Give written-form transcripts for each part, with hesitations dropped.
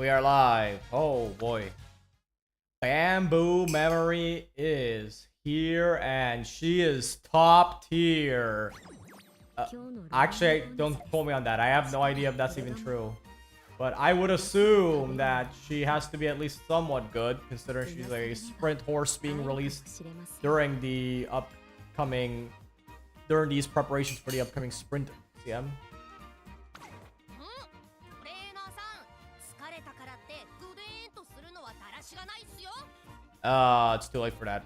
We are live. Oh boy. Bamboo Memory is here and she is top tier. Actually, don't quote me on that. I have no idea if that's even true. But I would assume that she has to be at least somewhat good, considering she's a sprint horse being released during the during these preparations for the upcoming sprint CM. It's too late for that.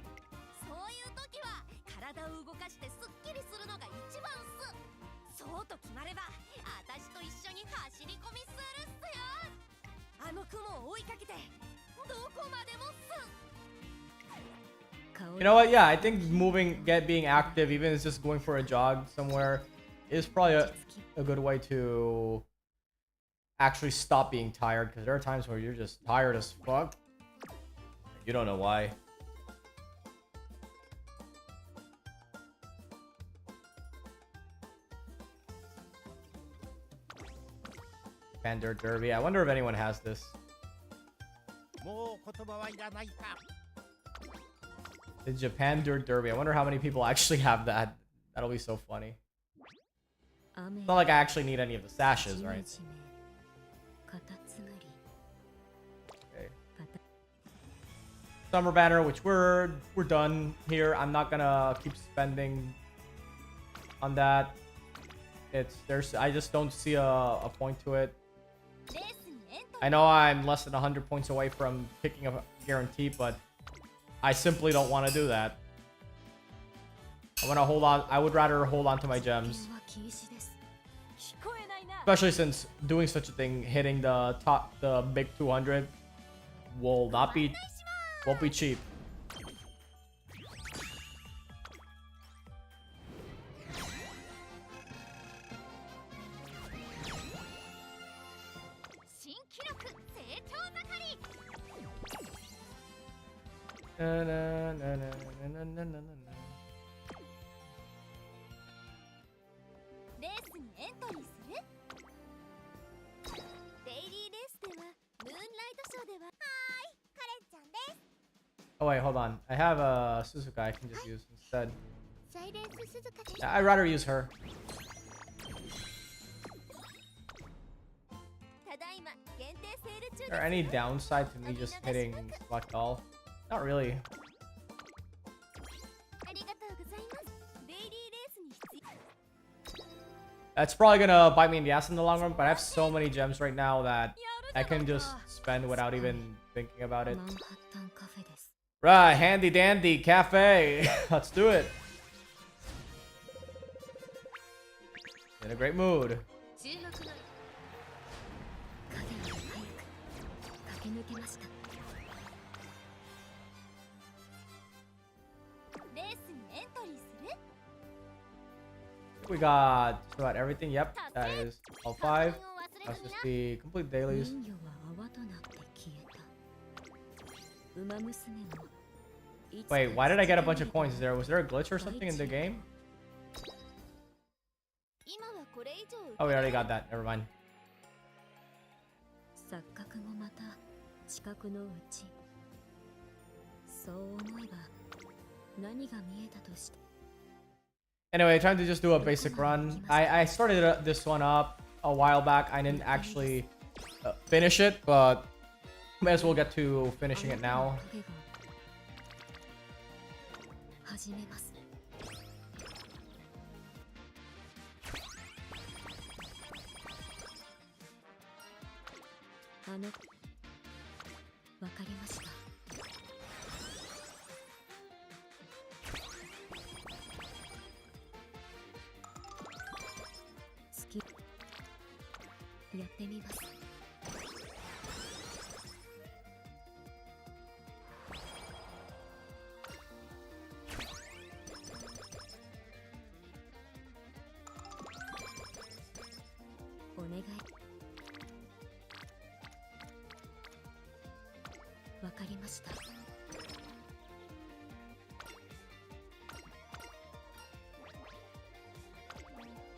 You know what? Yeah, I think being active, even if it's just going for a jog somewhere, is probably a good way to actually stop being tired. Because there are times where you're just tired as fuck. You don't know why. Japan Dirt Derby. I wonder if anyone has this. The Japan Dirt Derby. I wonder how many people actually have that. That'll be so funny. It's not like I actually need any of the sashes, right? Okay. Summer banner, which we're done here. I'm not gonna keep spending on that. I just don't see a point to it. I know I'm less than 100 points away from picking up a guarantee, but I simply don't want to do that. I want to hold on. I would rather hold on to my gems. Especially since doing such a thing, hitting the big 200 won't be cheap. Na, na, na, na, na, na, na, na. Oh wait, hold on. I have a Suzuka I can just use instead. I'd rather use her. Is there any downside to me just hitting select all? Not really. That's probably gonna bite me in the ass in the long run, but I have so many gems right now that I can just spend without even thinking about it. Right, handy dandy cafe. Let's do it. In a great mood. We got just about everything. Yep, that is all 5. That's just the complete dailies. Wait, why did I get a bunch of coins? Was there a glitch or something in the game? Oh, we already got that. Never mind. Anyway, trying to just do a basic run. I started this one up a while back. I didn't actually finish it, but may as well get to finishing it now.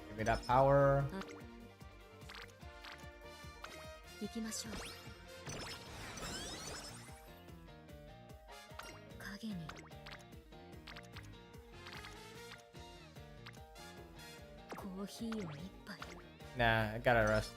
Give me that power. Nah, I gotta rest.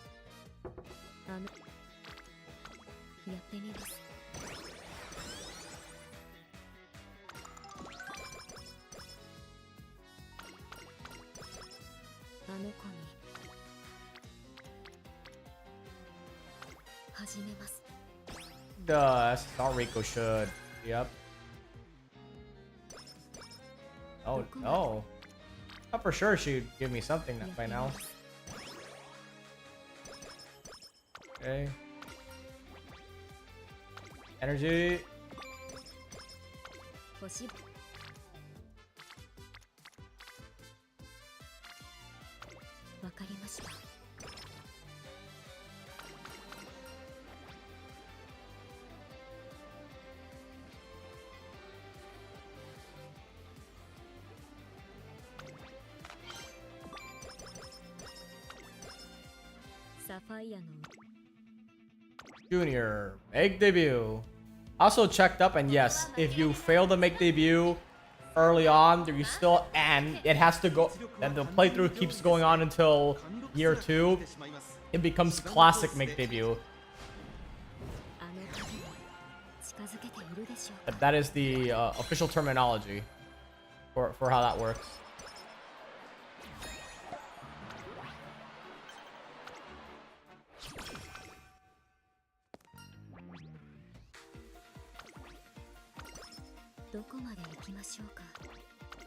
That's all Rico should. Yep. Oh no. Oh, for sure she'd give me something by now. Okay. Energy. Junior, make debut. Also checked up, and yes, if you fail to make debut early on, you still, and it has to go, and the playthrough keeps going on until year 2, it becomes classic make debut. That is the official terminology for how that works.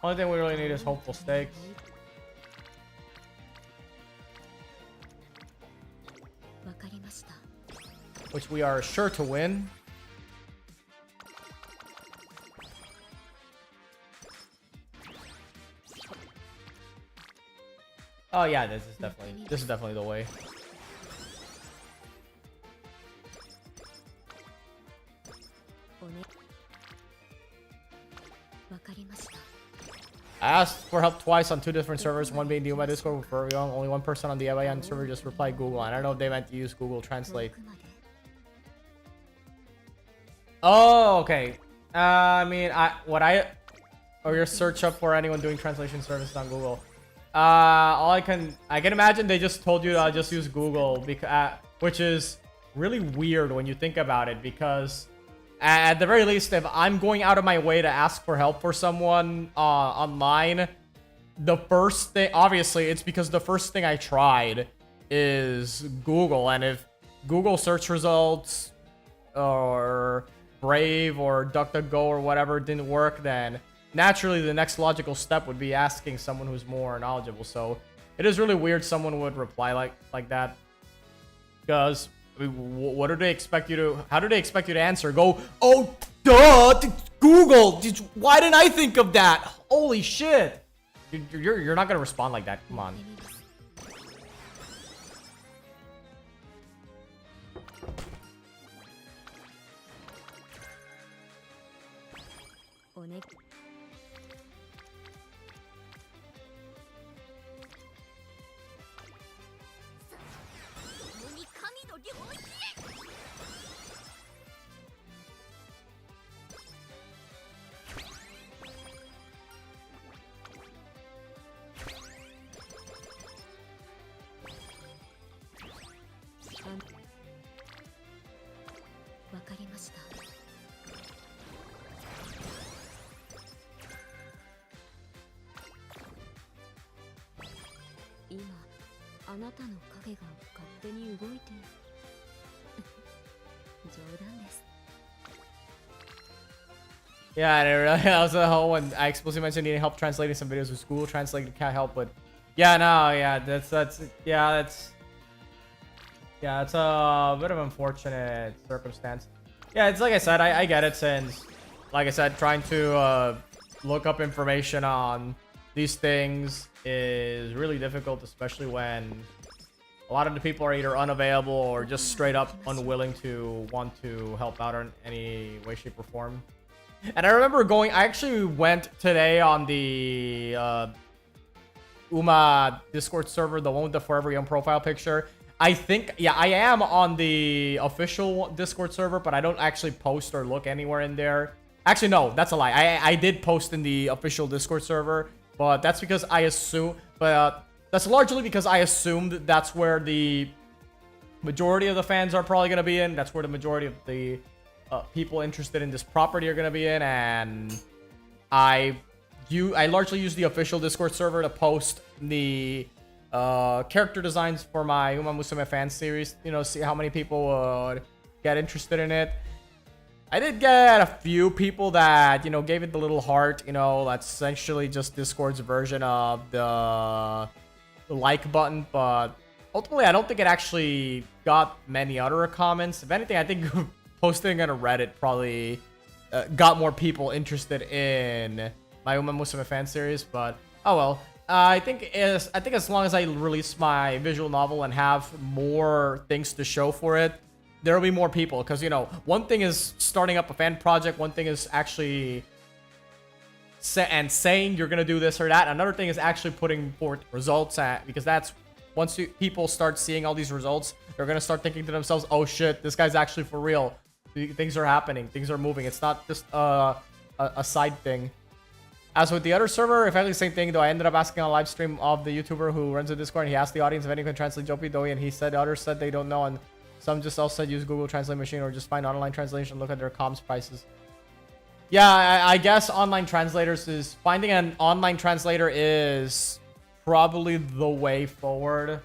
Only thing we really need is hopeful stakes. Which we are sure to win. Oh yeah, this is definitely the way. I asked for help twice on 2 different servers, one being the Uma Discord for young. Only one person on the AIN server just replied Google. I don't know if they meant to use Google Translate. Oh, okay. I mean, or your search up for anyone doing translation services on Google. I can imagine they just told you to just use Google, because which is really weird when you think about it, because at the very least, if I'm going out of my way to ask for help for someone online, the first thing, obviously, it's because the first thing I tried is Google, and if Google search results or Brave or DuckDuckGo or whatever didn't work, then naturally the next logical step would be asking someone who's more knowledgeable. So it is really weird someone would reply like that, because I mean, what do they expect you to? How do they expect you to answer? Go, oh, duh, Google. Why didn't I think of that? Holy shit! You're not gonna respond like that. Come on. Yeah, and it really also the whole when I explicitly mentioned needing help translating some videos with Google Translate, can't help but yeah, no, yeah, it's a bit of an unfortunate circumstance. Yeah, it's like I said, I get it, since like I said, trying to look up information on these things is really difficult, especially when a lot of the people are either unavailable or just straight up unwilling to want to help out in any way, shape, or form. And I remember I actually went today on the Uma Discord server, the one with the Forever Young profile picture. I think, yeah, I am on the official Discord server, but I don't actually post or look anywhere in there. Actually, no, that's a lie. I did post in the official Discord server, but that's because I assume, but That's largely because I assumed that's where the majority of the fans are probably going to be in. That's where the majority of the people interested in this property are going to be in. And I largely use the official Discord server to post the character designs for my Umamusume fan series. You know, see how many people would get interested in it. I did get a few people that, you know, gave it the little heart. You know, that's essentially just Discord's version of the like button. But ultimately, I don't think it actually got many other comments. If anything, I think posting on a Reddit probably got more people interested in my Umamusume fan series. But oh well. I think as long as I release my visual novel and have more things to show for it, there will be more people. Because, you know, one thing is starting up a fan project. One thing is actually saying you're going to do this or that. Another thing is actually putting forth results because that's once people start seeing all these results, they're going to start thinking to themselves, oh shit, this guy's actually for real. Things are happening. Things are moving. It's not just a side thing. As with the other server, effectively the same thing, though I ended up asking on a live stream of the YouTuber who runs the Discord, and he asked the audience if anyone can translate Jopi Doi, and he said others said they don't know, and some just all said use Google Translate Machine or just find online translation, look at their comms prices. Yeah, I guess online translators is... Finding an online translator is probably the way forward.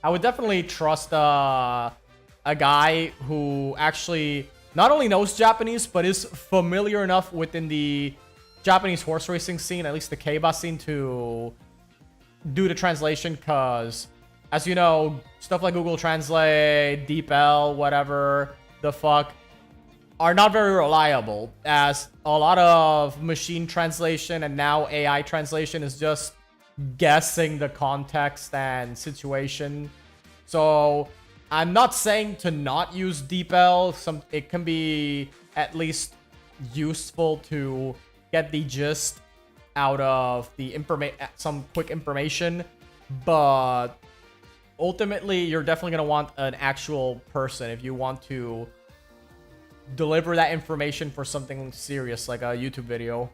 I would definitely trust a guy who actually not only knows Japanese, but is familiar enough within the Japanese horse racing scene, at least the Keiba scene, to do the translation. Because, as you know, stuff like Google Translate, DeepL, whatever the fuck, are not very reliable, as a lot of machine translation and now AI translation is just guessing the context and situation. So I'm not saying to not use DeepL. It can be at least useful to get the gist out of the some quick information, but ultimately you're definitely going to want an actual person if you want to deliver that information for something serious like a YouTube video.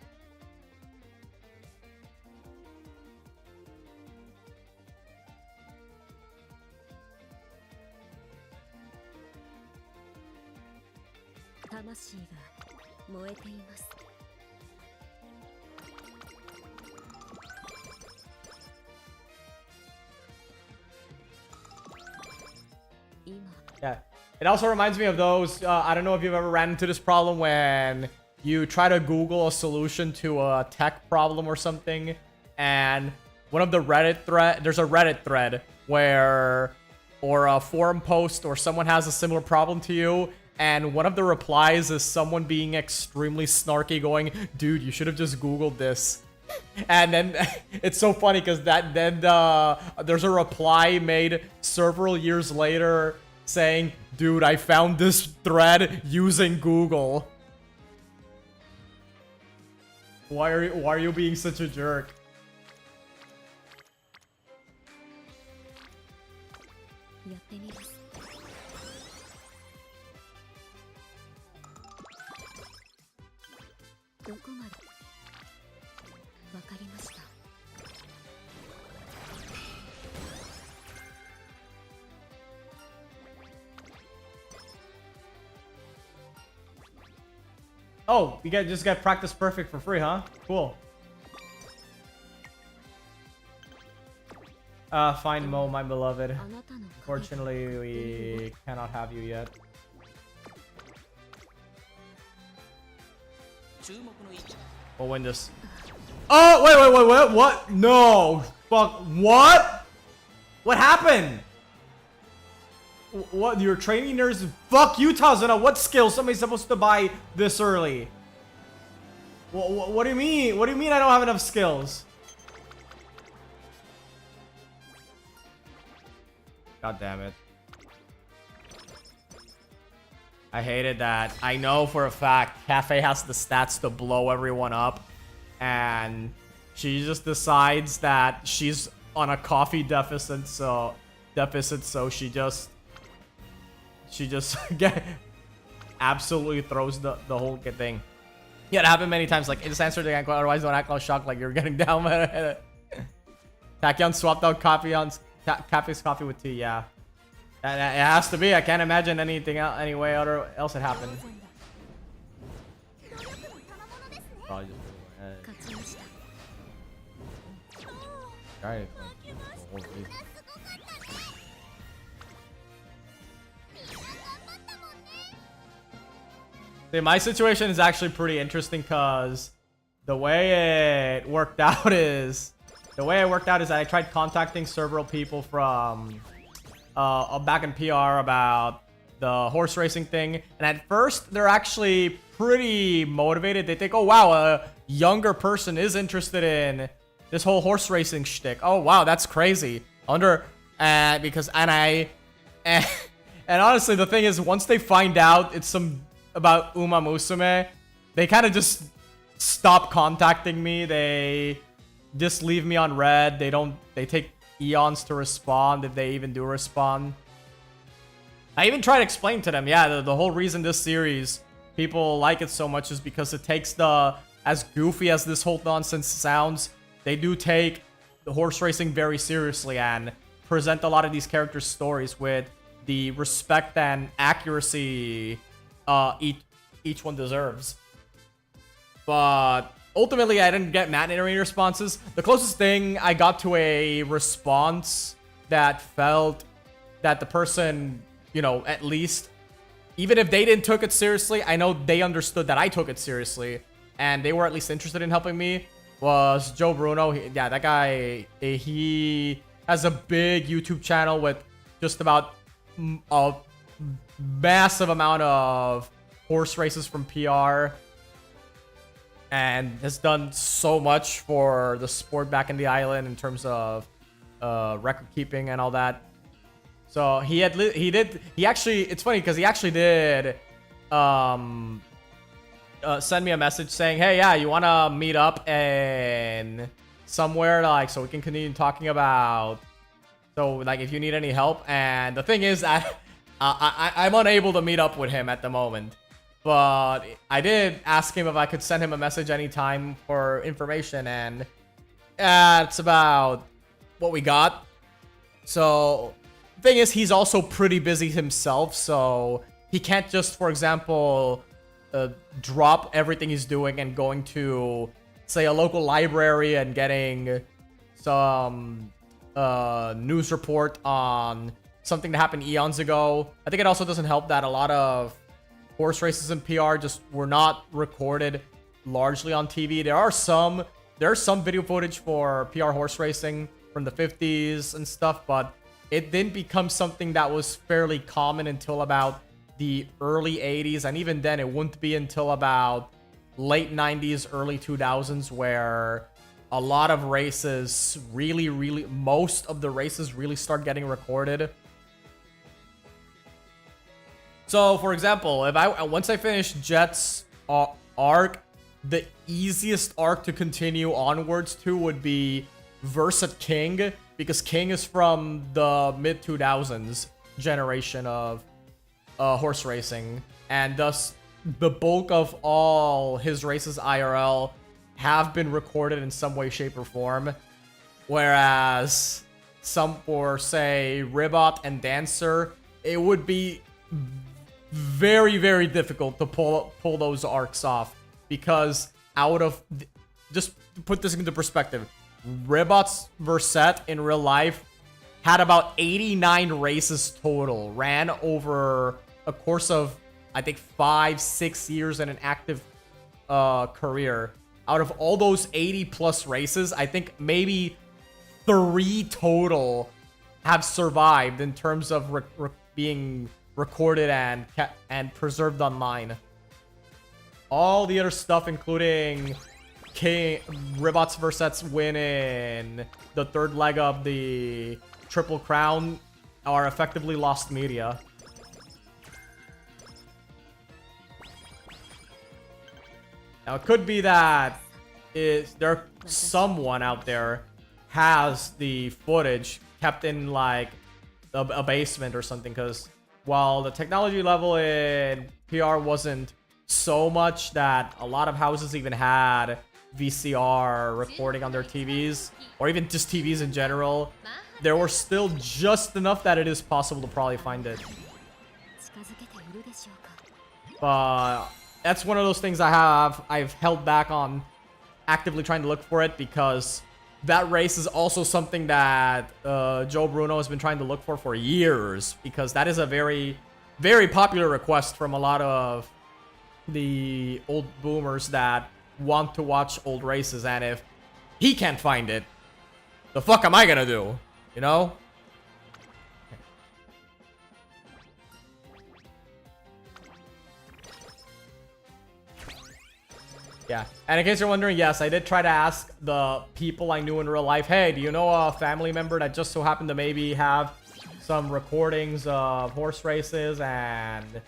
Yeah, it also reminds me of those, I don't know if you've ever ran into this problem when you try to Google a solution to a tech problem or something, and one of the there's a Reddit thread where, or a forum post, or someone has a similar problem to you, and one of the replies is someone being extremely snarky going, dude, you should have just Googled this. And then it's so funny because there's a reply made several years later saying, dude, I found this thread using Google. Why are you being such a jerk? Oh, you just got practice perfect for free, huh? Cool. Fine, Mo, my beloved. Unfortunately, we cannot have you yet. We'll win this. Oh, wait, what? No. Fuck, what? What happened? What, you're training nerds? Fuck you, Tazuna. What skill? Somebody's supposed to buy this early. What do you mean? What do you mean I don't have enough skills? God damn it. I hated that. I know for a fact Cafe has the stats to blow everyone up, and she just decides that she's on a coffee deficit, so she just absolutely throws the whole thing. Yeah, it happened many times. Like, just answer the ankle, otherwise don't act all shocked like you're getting down. Tachyon swapped out Cappy's coffee with tea. Yeah, it has to be. I can't imagine anything else, any way else it happened. Probably just right. See, my situation is actually pretty interesting because the way it worked out is I tried contacting several people from back in PR about the horse racing thing, and at first they're actually pretty motivated. They think, oh wow, a younger person is interested in this whole horse racing shtick. Oh wow, that's crazy. And honestly, the thing is, once they find out it's about Umamusume, they kind of just stop contacting me. They just leave me on red. They take eons to respond, if they even do respond. I even tried to explain to them, yeah, the whole reason this series people like it so much is because it takes as goofy as this whole nonsense sounds, they do take the horse racing very seriously and present a lot of these characters' stories with the respect and accuracy each one deserves. But ultimately, I didn't get any responses. The closest thing I got to a response that felt that the person, you know, at least, even if they didn't took it seriously, I know they understood that I took it seriously, and they were at least interested in helping me, was Joe Bruno. Yeah, that guy, he has a big YouTube channel with just about a massive amount of horse races from PR, and has done so much for the sport back in the island in terms of record keeping and all that. So he actually, it's funny because he actually did send me a message saying, hey, yeah, you want to meet up and somewhere, like, so we can continue talking about, so like if you need any help. And the thing is, I'm unable to meet up with him at the moment, but I did ask him if I could send him a message anytime for information, and it's about what we got. So the thing is, he's also pretty busy himself, so he can't just, for example, drop everything he's doing and going to, say, a local library and getting some news report on something that happened eons ago. I think it also doesn't help that a lot of horse races in PR just were not recorded largely on TV. There's some video footage for PR horse racing from the 50s and stuff, but it didn't become something that was fairly common until about the early 80s, and even then it wouldn't be until about late 90s, early 2000s where a lot of races most of the races really start getting recorded. So, for example, once I finish Jet's arc, the easiest arc to continue onwards to would be Versat King, because King is from the mid-2000s generation of horse racing, and thus the bulk of all his races IRL have been recorded in some way, shape, or form. Whereas some, for say, Ribot and Dancer, it would be very, very difficult to pull those arcs off, because just to put this into perspective, Ribot's Verset in real life had about 89 races total, ran over a course of, I think, 5-6 years in an active career. Out of all those 80 plus races, I think maybe 3 total have survived in terms of being recorded and preserved online. All the other stuff, including Ribot's Verset's win in the third leg of the Triple Crown, are effectively lost media. Now, it could be that someone out there has the footage kept in, like, a basement or something, because while the technology level in PR wasn't so much that a lot of houses even had VCR recording on their TVs, or even just TVs in general, there were still just enough that it is possible to probably find it. But that's one of those things I've held back on actively trying to look for it, because that race is also something that Joe Bruno has been trying to look for years, because that is a very, very popular request from a lot of the old boomers that want to watch old races. And if he can't find it, the fuck am I gonna do? You know? Yeah, and in case you're wondering, yes, I did try to ask the people I knew in real life, hey, do you know a family member that just so happened to maybe have some recordings of horse races? And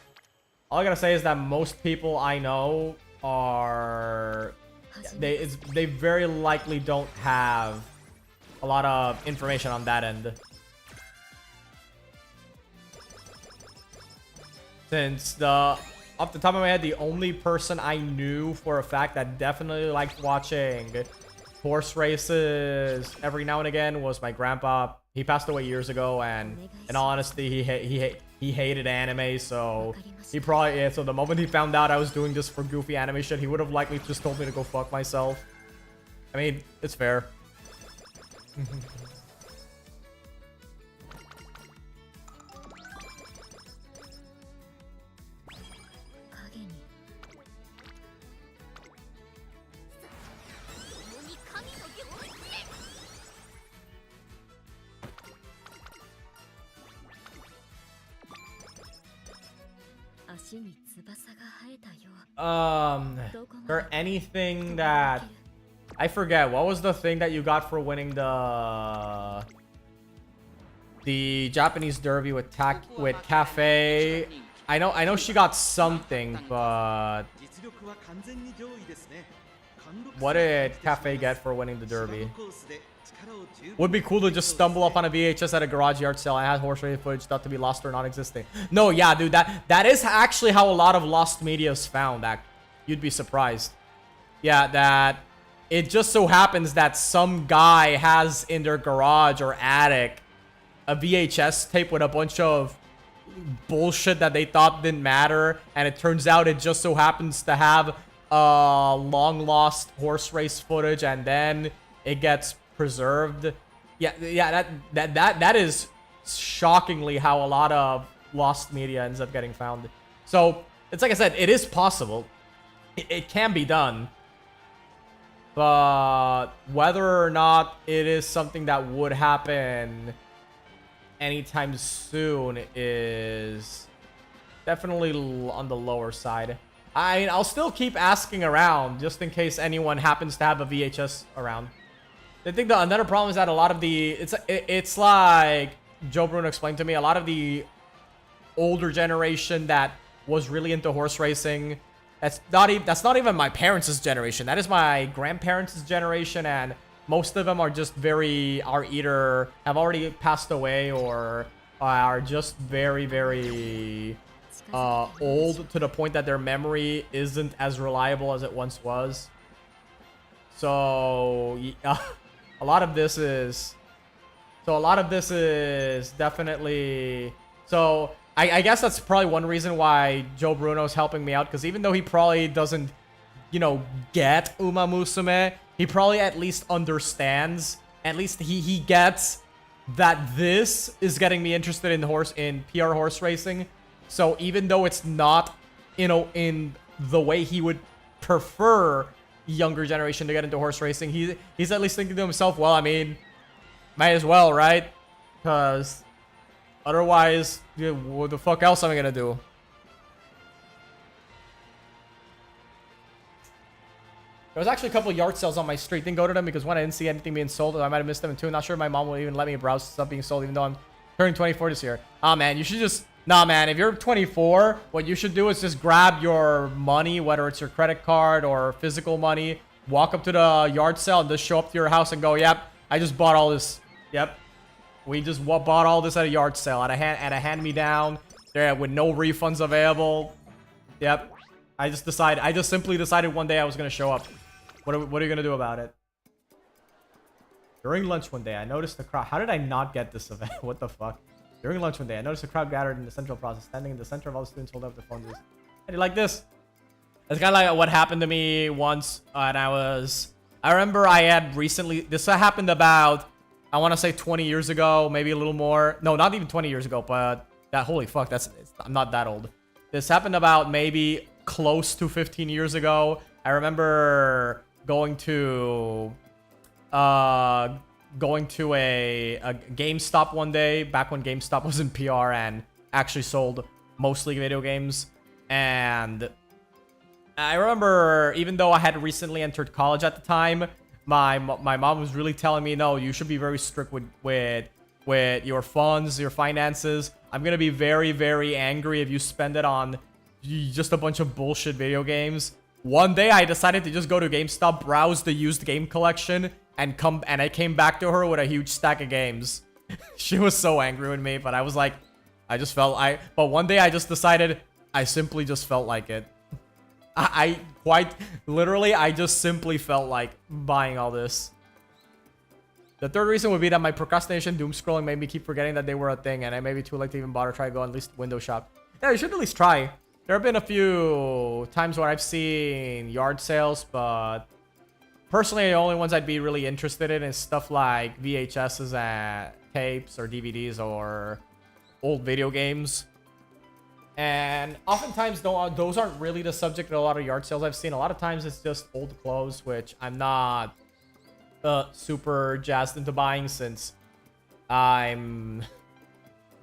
all I gotta say is that most people I know are... They very likely don't have a lot of information on that end. Since off the top of my head, the only person I knew for a fact that definitely liked watching horse races every now and again was my grandpa. He passed away years ago, and in all honesty, he hated anime, so he probably... Yeah, so the moment he found out I was doing this for goofy anime shit, he would have likely just told me to go fuck myself. I mean, it's fair. Or anything that... I forget, what was the thing that you got for winning the Japanese Derby with Cafe? I know she got something, but what did Cafe get for winning the Derby? Would be cool to just stumble up on a VHS at a garage yard sale and have horse racing footage thought to be lost or non-existent. No, yeah, dude, that is actually how a lot of lost media is found. You'd be surprised. Yeah, that it just so happens that some guy has in their garage or attic a VHS tape with a bunch of bullshit that they thought didn't matter, and it turns out it just so happens to have long lost horse race footage, and then it gets preserved. Yeah, that is shockingly how a lot of lost media ends up getting found. So it's like I said, it is possible. It can be done. But whether or not it is something that would happen anytime soon is definitely on the lower side. I mean, I'll still keep asking around just in case anyone happens to have a VHS around. I think another problem is that a lot of the... It's like Joe Bruno explained to me, a lot of the older generation that was really into horse racing... That's not even my parents' generation. That is my grandparents' generation, and most of them are just are either have already passed away or are just very, very old to the point that their memory isn't as reliable as it once was. So a lot of this is definitely so. I guess that's probably one reason why Joe Bruno's helping me out, because even though he probably doesn't, you know, get Umamusume, he probably at least understands. At least he gets that this is getting me interested in PR horse racing. So even though it's not, you know, in the way he would prefer younger generation to get into horse racing, he's at least thinking to himself, well, I mean, might as well, right? Because otherwise, yeah, what the fuck else am I gonna do? There was actually a couple of yard sales on my street. Didn't go to them because one, I didn't see anything being sold. I might have missed them. And two, not sure if my mom will even let me browse stuff being sold, even though I'm turning 24 this year. Ah, man, you should just... Nah, man, if you're 24, what you should do is just grab your money, whether it's your credit card or physical money, walk up to the yard sale and just show up to your house and go, yep, I just bought all this. Yep. We just bought all this at a yard sale, at a hand-me-down, there with no refunds available. Yep. I just simply decided one day I was gonna show up. What are you gonna do about it? During lunch one day, I noticed the crowd. How did I not get this event? What the fuck? During lunch one day, I noticed a crowd gathered in the central process, standing in the center of all the students holding up their phones. How do you like this? It's kind of like what happened to me once, and I remember I had recently. This happened about, I want to say 20 years ago, maybe a little more. No, not even 20 years ago, but that, holy fuck, I'm not that old. This happened about maybe close to 15 years ago. I remember going to a GameStop one day, back when GameStop was in PR and actually sold mostly video games. And I remember, even though I had recently entered college at the time, my mom was really telling me, no, you should be very strict with your funds, your finances. I'm gonna be very, very angry if you spend it on just a bunch of bullshit video games. One day I decided to just go to GameStop, browse the used game collection, and I came back to her with a huge stack of games. She was so angry with me, but I was like, but one day I just decided, I simply just felt like it. I quite literally, I just simply felt like buying all this. The third reason would be that my procrastination, doom scrolling made me keep forgetting that they were a thing, and I may be too late to even bother try to go at least window shop. Yeah, you should at least try. There have been a few times where I've seen yard sales, but personally, the only ones I'd be really interested in is stuff like VHSs and tapes or DVDs or old video games. And oftentimes, those aren't really the subject of a lot of yard sales I've seen. A lot of times, it's just old clothes, which I'm not super jazzed into buying since I'm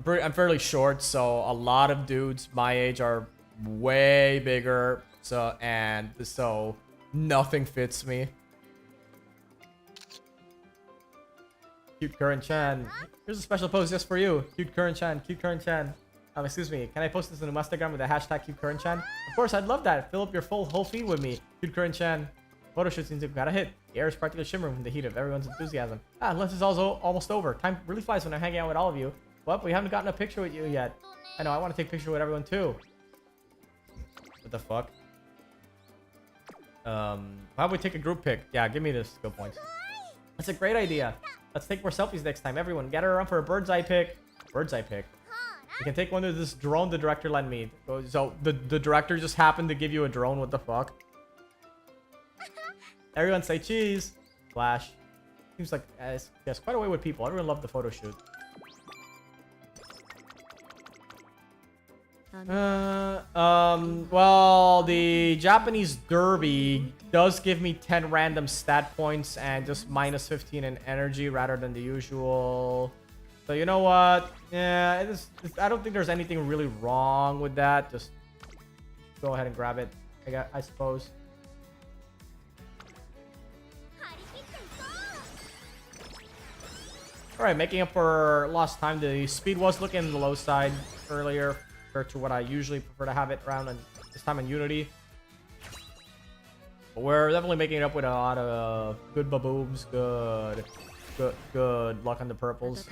fairly short. So a lot of dudes my age are way bigger. So nothing fits me. Cute Current Chan. Here's a special post just for you. Cute Current Chan. Cute Current Chan. Excuse me. Can I post this on Instagram with the hashtag Cute Current Chan? Of course, I'd love that. Fill up your whole feed with me. Cute Current Chan. Photo shoot seems to have got a hit. The air is practically shimmering from the heat of everyone's enthusiasm. Lunch is also almost over. Time really flies when I'm hanging out with all of you. Well, we haven't gotten a picture with you yet. I know, I want to take a picture with everyone too. What the fuck? How about we take a group pic? Yeah, give me the skill points. That's a great idea. Let's take more selfies next time. Everyone, gather around for a bird's eye pic. Bird's eye pic. You can take one of this drone the director lent me. So the director just happened to give you a drone. What the fuck? Everyone say cheese. Flash. Seems like yes, quite a way with people. Everyone loved the photo shoot. Well, the Japanese derby does give me 10 random stat points and just minus 15 in energy rather than the usual. So you know what? Yeah, I don't think there's anything really wrong with that. Just go ahead and grab it, I suppose. Alright, making up for lost time. The speed was looking on the low side earlier compared to what I usually prefer to have it around, and this time in Unity. But we're definitely making it up with a lot of good baboobs, good luck on the purples.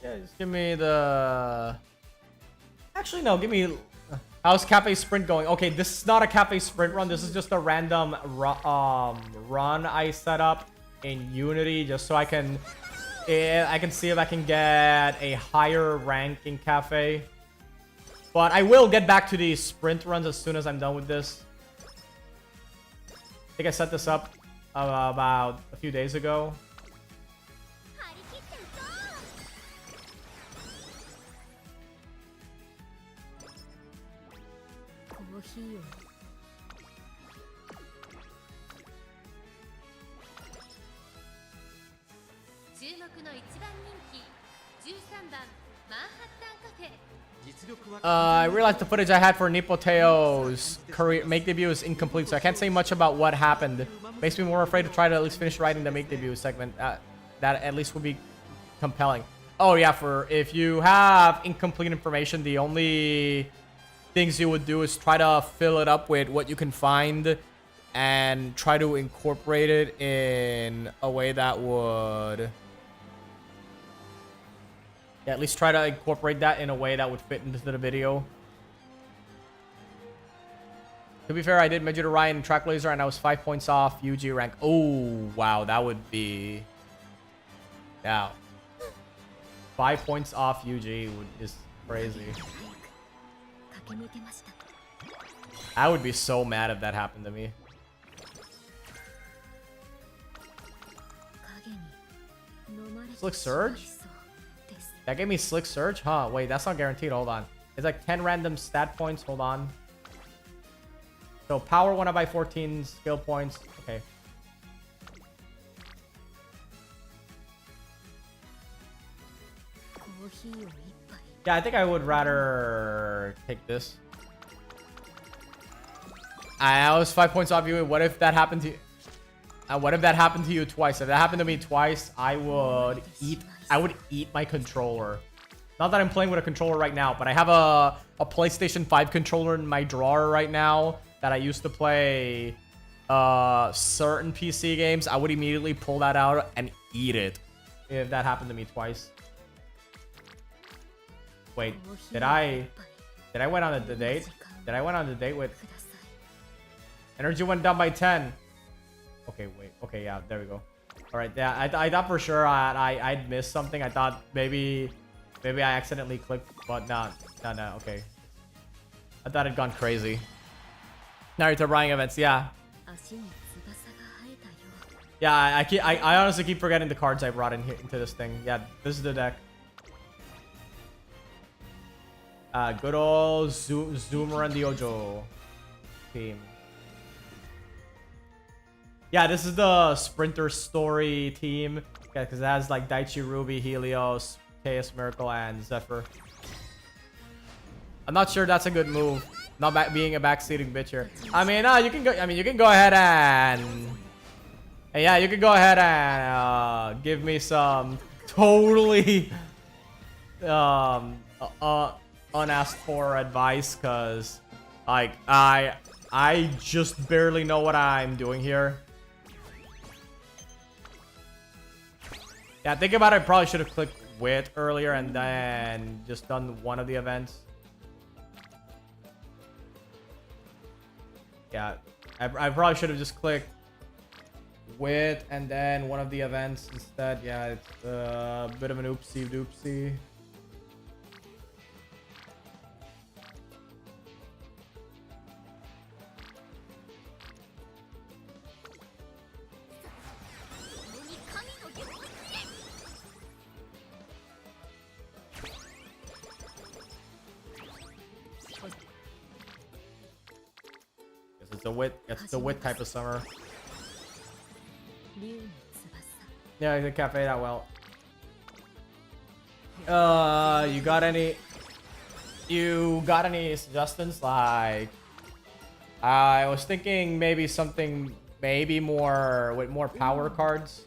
Yeah, just give me the... Actually, no, give me... How's Cafe Sprint going? Okay, this is not a Cafe Sprint run. This is just a random run I set up in Unity just so I can see if I can get a higher rank in Cafe. But I will get back to the sprint runs as soon as I'm done with this. I think I set this up about a few days ago. I realized the footage I had for Nipoteo's career make debut is incomplete, so I can't say much about what happened. Makes me more afraid to try to at least finish writing the make debut segment. That at least would be compelling. Oh yeah, for if you have incomplete information, the only things you would do is try to fill it up with what you can find and try to incorporate it in a way that would... Yeah, at least try to incorporate that in a way that would fit into the video. To be fair, I did Midget Orion and Track Laser, and I was 5 points off UG rank. Oh, wow, that would be... Yeah. 5 points off UG is crazy. I would be so mad if that happened to me. Slick Surge? That gave me Slick Surge? Huh, wait, that's not guaranteed. Hold on. It's like 10 random stat points. Hold on. So power 1 up by 14 skill points. Okay. Yeah, I think I would rather take this. I was 5 points off you. What if that happened to you? What if that happened to you twice? If that happened to me twice, I would eat my controller. Not that I'm playing with a controller right now, but I have a PlayStation 5 controller in my drawer right now that I used to play certain PC games. I would immediately pull that out and eat it if that happened to me twice. Wait, did I went on the date? Did I went on the date with... Energy went down by 10. Okay, wait. Okay, yeah, there we go. All right, yeah, I thought for sure I'd missed something. I thought maybe I accidentally clicked, but no, okay. I thought it'd gone crazy. Naruto Buying events, yeah. Yeah, I honestly keep forgetting the cards I brought in here into this thing. Yeah, this is the deck. Good old Zoomer and the Ojo team. Yeah, this is the Sprinter Story team. Yeah, because it has like Daichi, Ruby, Helios, Chaos Miracle, and Zephyr. I'm not sure that's a good move. Not being a backseating bitcher. I mean, you can go. I mean, you can go ahead and. Yeah, you can go ahead and give me some totally unasked for advice, cause like I just barely know what I'm doing here. Yeah, think about it. I probably should have clicked wit earlier and then just done one of the events. Yeah, I probably should have just clicked wit and then one of the events instead. Yeah, it's a bit of an oopsie doopsie. It's the wit type of summer. Yeah, I can't play that well. You got any suggestions? Like, I was thinking maybe something more with more power cards.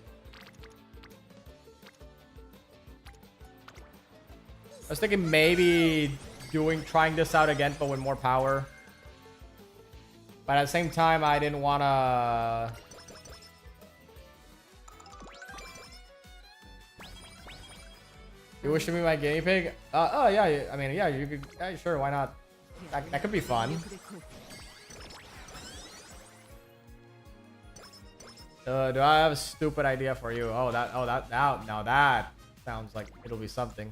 I was thinking maybe trying this out again, but with more power. But at the same time, I didn't want to... You wish to be my guinea pig? Oh, yeah. I mean, yeah, you could... Yeah, sure, why not? That could be fun. Do I have a stupid idea for you? Now that sounds like it'll be something.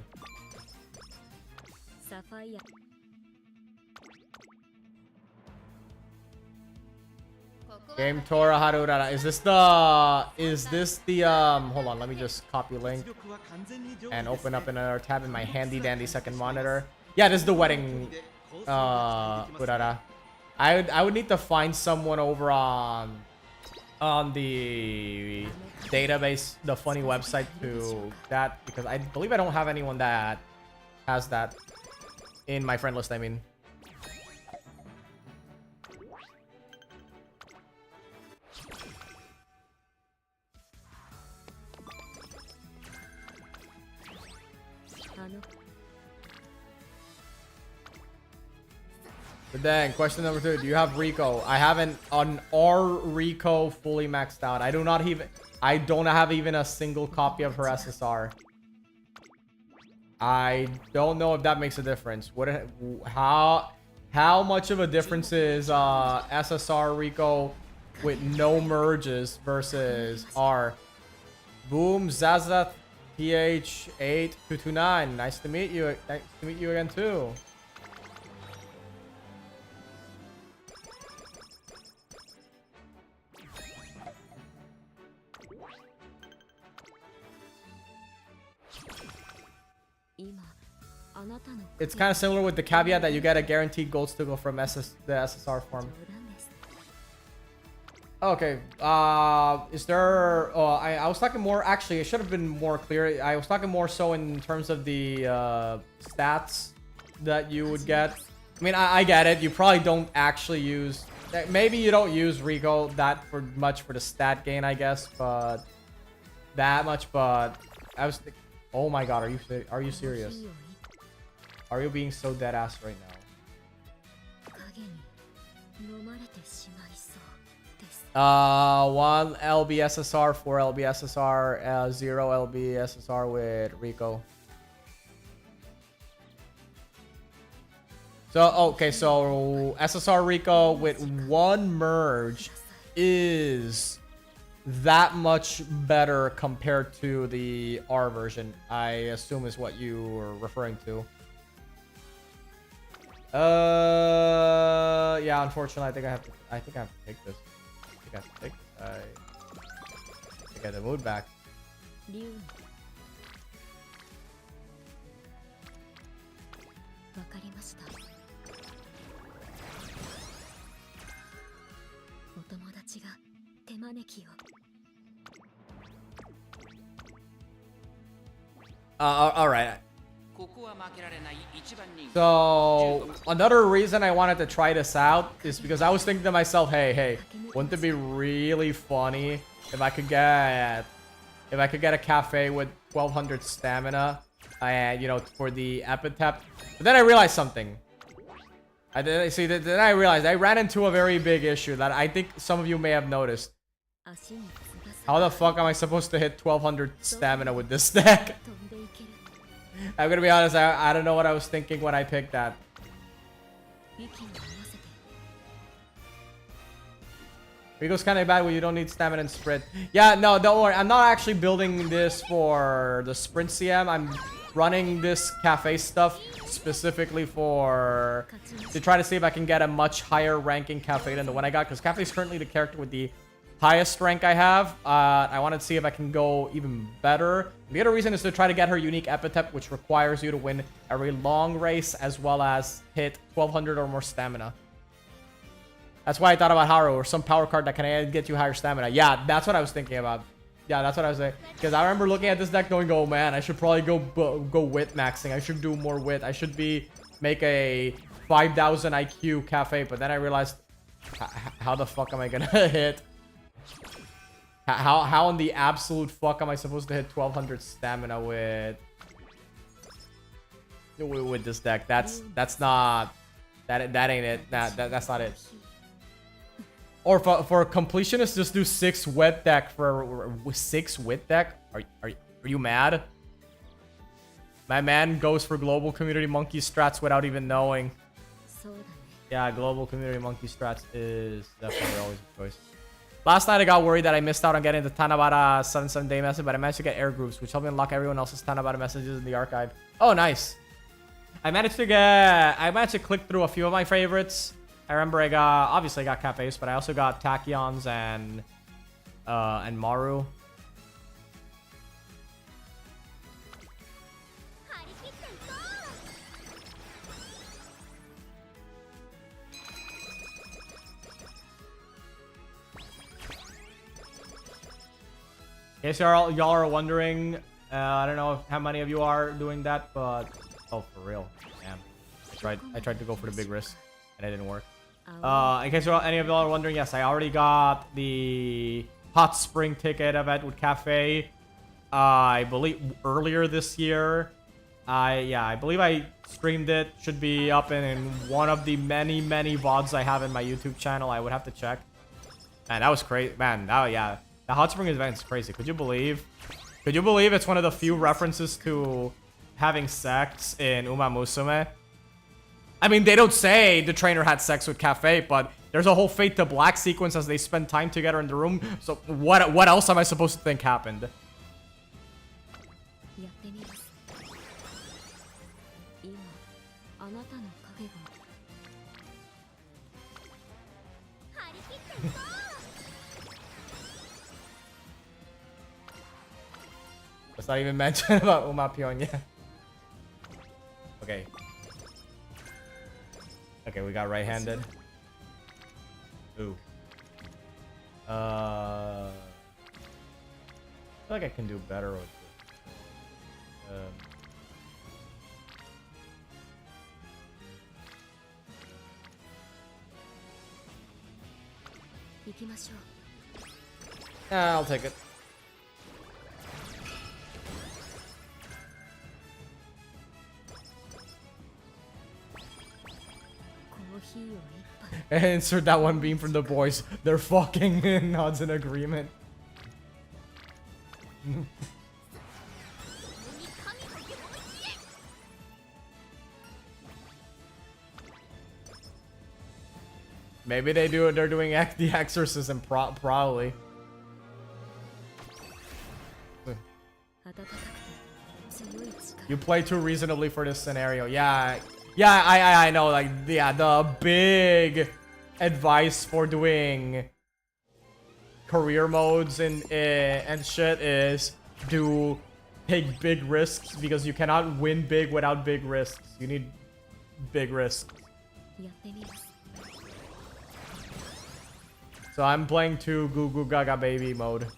Game Tora Harurara. Is this the hold on, let me just copy link and open up another tab in my handy dandy second monitor. Yeah, this is the wedding Urara. I would need to find someone over on the database, the funny website to that, because I believe I don't have anyone that has that in my friend list, I mean. But then, question number 2. Do you have Rico? I haven't on our Rico fully maxed out. I don't have even a single copy of her SSR. I don't know if that makes a difference. How much of a difference is SSR Rico with no merges versus R? Boom, Zaza TH8229. Nice to meet you. Nice to meet you again too. It's kind of similar with the caveat that you get a guaranteed gold sticker from the SSR form. Okay. Is there... I was talking more... Actually, it should have been more clear. I was talking more so in terms of the stats that you would get. I mean, I get it. You probably don't actually use... Maybe you don't use Rico that much for the stat gain, I guess. But... That much, but... I was thinking... Oh my god, are you serious? Are you being so dead ass right now? 1 LBSSR, 4 LBSSR, 0 LBSSR with Rico. So, okay, so SSR Rico with 1 merge is that much better compared to the R version, I assume is what you were referring to. Yeah, unfortunately, I think I have to take this. I think I get the mood back. All right. So another reason I wanted to try this out is because I was thinking to myself, hey, wouldn't it be really funny if I could get a cafe with 1200 stamina and, you know, for the epithet. But then I realized something. Then I realized I ran into a very big issue that I think some of you may have noticed. How the fuck am I supposed to hit 1200 stamina with this deck? I'm gonna be honest, I don't know what I was thinking when I picked that. Rico's kind of bad when you don't need stamina and sprint. Yeah, no, don't worry. I'm not actually building this for the sprint CM. I'm running this cafe stuff specifically to try to see if I can get a much higher ranking cafe than the one I got. Because cafe is currently the character with the highest rank I have. I wanted to see if I can go even better. The other reason is to try to get her unique epithet, which requires you to win every long race as well as hit 1200 or more stamina. That's why I thought about Haru or some power card that can get you higher stamina. Yeah, that's what I was thinking about. Yeah, that's what I was saying. Because I remember looking at this deck going, oh man, I should probably go wit maxing. I should do more wit. I should make a 5000 IQ cafe. But then I realized, how the fuck am I gonna hit? How in the absolute fuck am I supposed to hit 1200 stamina with this deck? That's not that ain't it. Nah, that's not it. Or for completionist, just do 6 wet deck for 6 wit deck. Are you mad? My man goes for global community monkey strats without even knowing. Yeah, global community monkey strats is definitely always a choice. Last night I got worried that I missed out on getting the Tanabata 7-day message, but I managed to get air groups, which helped me unlock everyone else's Tanabata messages in the archive. Oh, nice. I managed to click through a few of my favorites. I remember obviously I got cafes, but I also got Tachyons and Maru. In case y'all are wondering, I don't know how many of you are doing that, but oh, for real, damn. I tried to go for the big risk, and it didn't work. In case any of y'all are wondering, yes, I already got the hot spring ticket event with Cafe. I believe earlier this year. I believe I streamed it. Should be up in one of the many VODs I have in my YouTube channel. I would have to check. Man, that was crazy. Man, yeah. The hot spring event is crazy. Could you believe? Could you believe it's one of the few references to having sex in Umamusume? I mean, they don't say the trainer had sex with Cafe, but there's a whole Fade to Black sequence as they spend time together in the room. So what else am I supposed to think happened? Let's not even mention about Umapion yet. Okay. Okay, we got right-handed. Ooh. I feel like I can do better with this. Yeah, I'll take it. Insert that one beam from the boys. They're fucking in odds and agreement. Maybe they do it. They're doing the exorcism, probably. You play too reasonably for this scenario. Yeah, I know. Like, yeah, the big advice for doing career modes and shit is do take big risks, because you cannot win big without big risks. You need big risks. So I'm playing to Goo Goo Gaga Baby mode.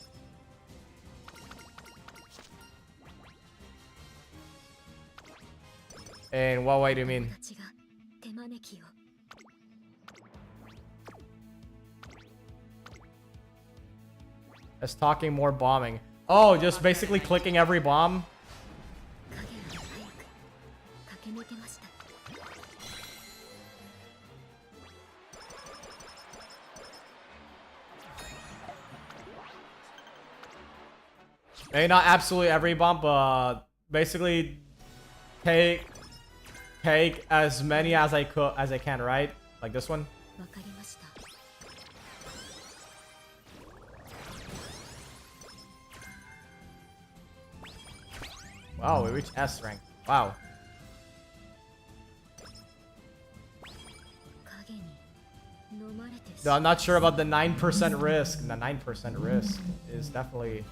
In what way do you mean? It's talking more bombing. Oh, just basically clicking every bomb? Maybe not absolutely every bomb, but basically take as many as I can, right? Like this one. Wow, we reached S rank. Wow. Though I'm not sure about the 9% risk. The 9% risk is definitely...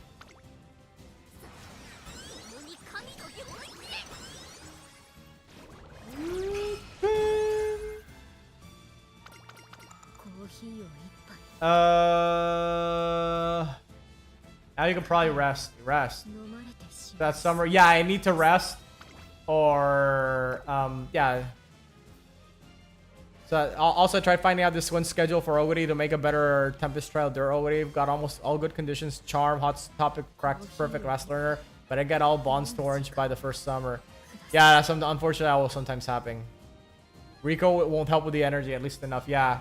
Now you can probably rest. That summer. Yeah, I need to rest. Or, yeah. So, I'll also try finding out this one schedule for Oguri to make a better Tempest Trial. They're Oguri. Got almost all good conditions. Charm, Hot Topic, Cracked, Perfect, Last Learner. But I get all bonds to orange by the first summer. Yeah, that's unfortunately that will sometimes happen. Rico won't help with the energy, at least enough. Yeah.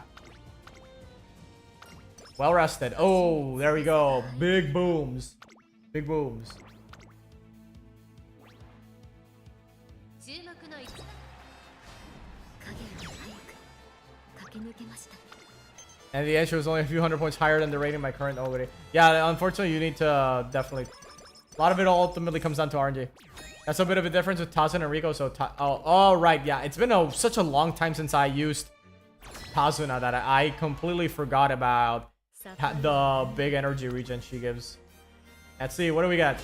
Well rested. Oh, there we go. Big booms. Big booms. And the issue is only a few hundred points higher than the rating of my current Oguri. Yeah, unfortunately, you need to definitely... A lot of it ultimately comes down to RNG. That's a bit of a difference with Tazun and Rico. So, oh, right, yeah. It's been such a long time since I used Tazuna that I completely forgot about the big energy regen she gives. Let's see, what do we got?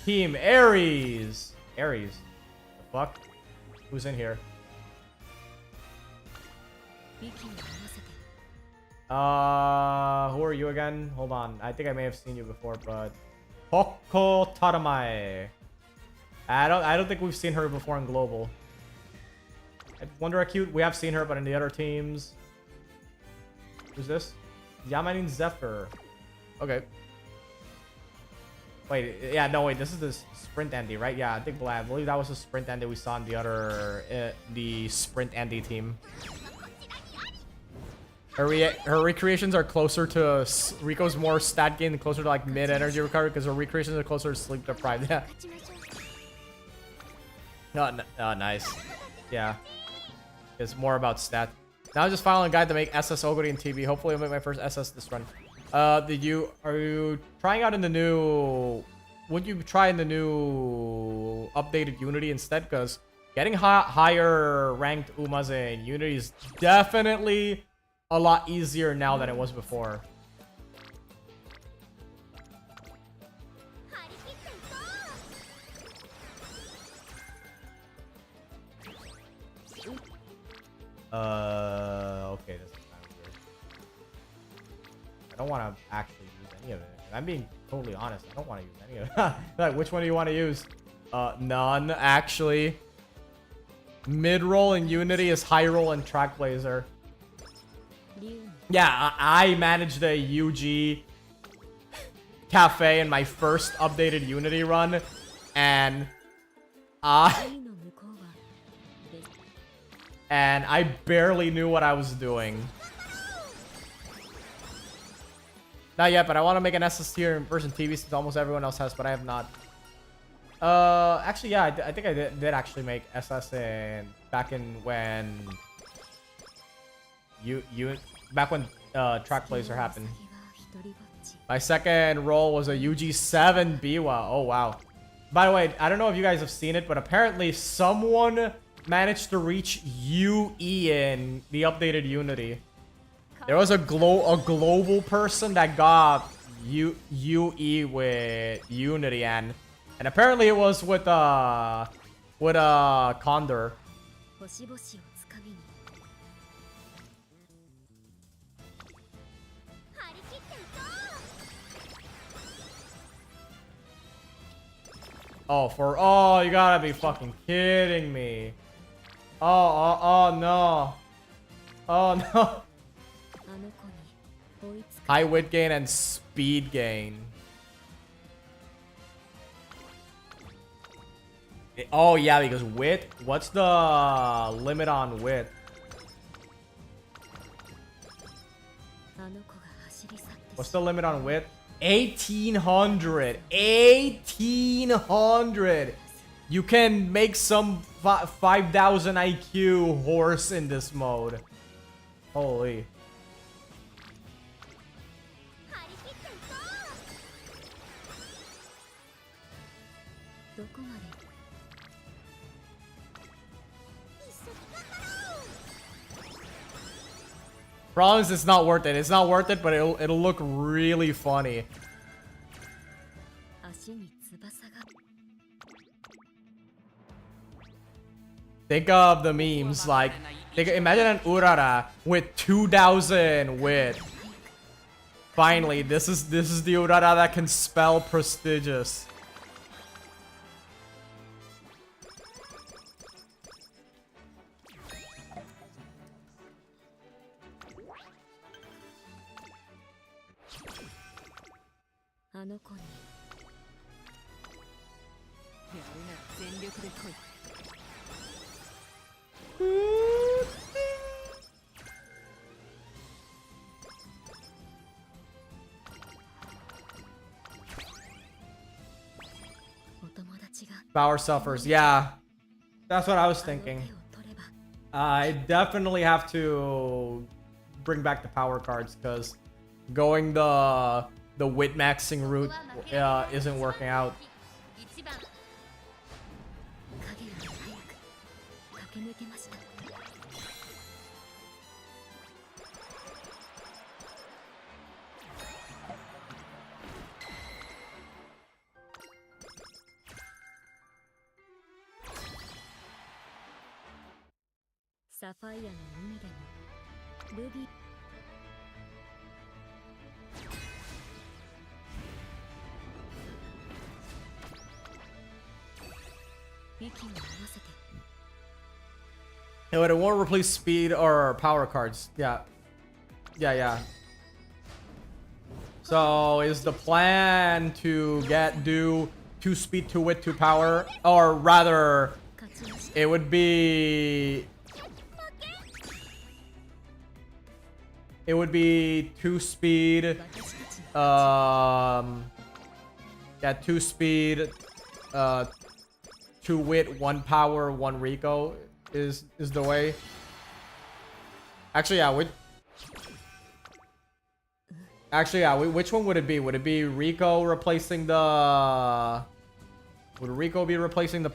Team Aries. Aries. The fuck? Who's in here? Who are you again? Hold on. I think I may have seen you before, but Hoko Taramai. I don't think we've seen her before in global. I wonder how cute. We have seen her, but in the other teams. Who's this? Yamanin Zephyr. Okay. Wait, yeah, no, wait, this is the Sprint Andy, right? Yeah, I believe that was the Sprint Andy we saw in the other, the Sprint Andy team. Her recreations are closer to Rico's more stat gain, closer to like mid energy recovery because her recreations are closer to sleep deprived. Yeah. Oh, nice. Yeah. It's more about stat. Now I'm just following a guide to make SS Oguri and TB. Hopefully I'll make my first SS this run. Are you trying out in the new... Would you try in the new updated Unity instead? Because getting higher ranked Umas in Unity is definitely a lot easier now than it was before. Okay, this is kind of weird. I don't want to actually use any of it. I'm being totally honest. I don't want to use any of it. Like, which one do you want to use? None, actually. Mid-roll in Unity is high roll in Trackblazer. Yeah, I managed the UG cafe in my first updated Unity run, and I barely knew what I was doing. Not yet, but I want to make an SS tier in version TV since almost everyone else has, but I have not. Actually, yeah, I think I did actually make SS back in when back when Trackblazer happened. My second role was a UG7 Biwa. Oh wow. By the way, I don't know if you guys have seen it, but apparently someone managed to reach UE in the updated Unity. There was a global person that got UE with Unity, and apparently it was with Condor. Oh, you gotta be fucking kidding me. Oh no. Oh no. High wit gain and speed gain. Oh yeah, because wit. What's the limit on wit? What's the limit on wit? 1800. 1800. You can make some 5000 IQ horse in this mode. Holy. Problem is, it's not worth it. It's not worth it, but it'll look really funny. Think of the memes, like, imagine an Urara with 2000 wit. Finally, this is the Urara that can spell prestigious. Power suffers, yeah. That's what I was thinking. I definitely have to bring back the power cards because going the wit maxing route isn't working out. No, it won't replace speed or power cards. Yeah. Yeah, yeah. So is the plan to do 2 speed, 2 wit, 2 power, or rather, it would be 2 speed, yeah, 2 speed, 2 wit, 1 power, 1 Rico is the way. Actually, yeah, which one would it be? Would it be Rico replacing the... Would Rico be replacing the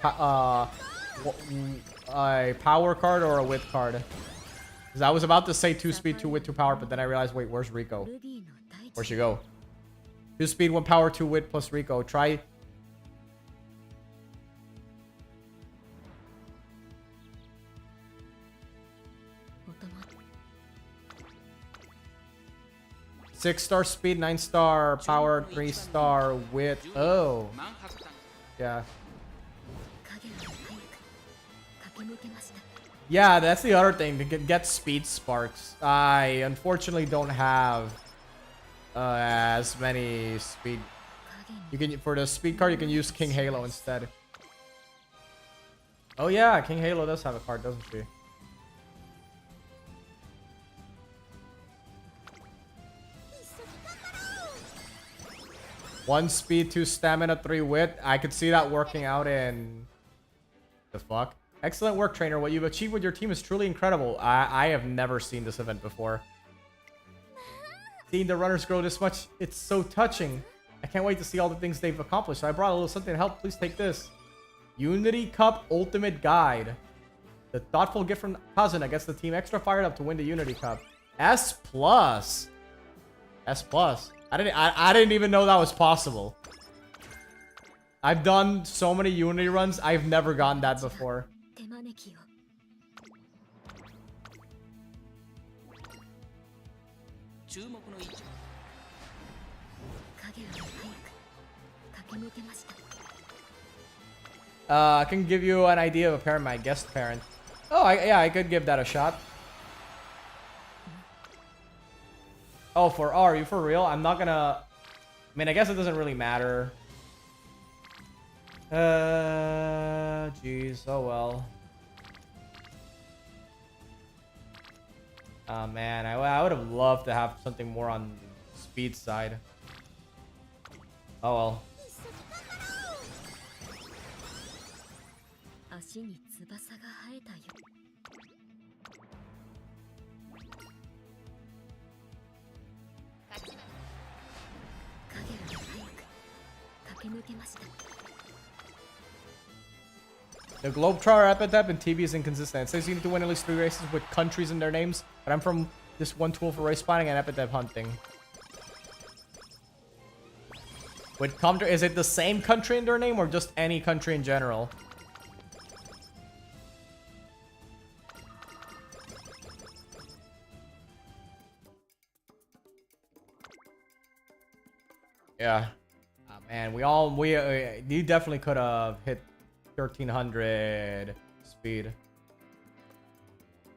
a power card or a wit card? Because I was about to say 2 speed, 2 wit, 2 power, but then I realized, wait, where's Rico? Where'd she go? 2 speed, 1 power, 2 wit plus Rico. Try... Six-star speed, 9-star power, 3-star wit. Oh. Yeah. Yeah, that's the other thing. To get speed sparks. I unfortunately don't have as many speed. You can, for the speed card, you can use King Halo instead. Oh yeah, King Halo does have a card, doesn't she? One speed, 2 stamina, 3 wit. I could see that working out in... The fuck? Excellent work, trainer. What you've achieved with your team is truly incredible. I have never seen this event before. Seeing the runners grow this much, it's so touching. I can't wait to see all the things they've accomplished. So I brought a little something to help. Please take this. Unity Cup Ultimate Guide. The thoughtful gift from Cousin that gets the team extra fired up to win the Unity Cup. S+. S+. I didn't even know that was possible. I've done so many Unity runs, I've never gotten that before. I can give you an idea of a parent, my guest parent. Oh, yeah, I could give that a shot. Oh, for R, are you for real? I'm not gonna... I mean, I guess it doesn't really matter. Jeez, oh well. Oh man, I would have loved to have something more on speed side. Oh well. The Globetrotter epithet in TV is inconsistent. It says you need to win at least 3 races with countries in their names, but I'm from this one tool for race spotting and epithet hunting. With country, is it the same country in their name or just any country in general? Yeah. Oh, man, you definitely could have hit 1300 speed.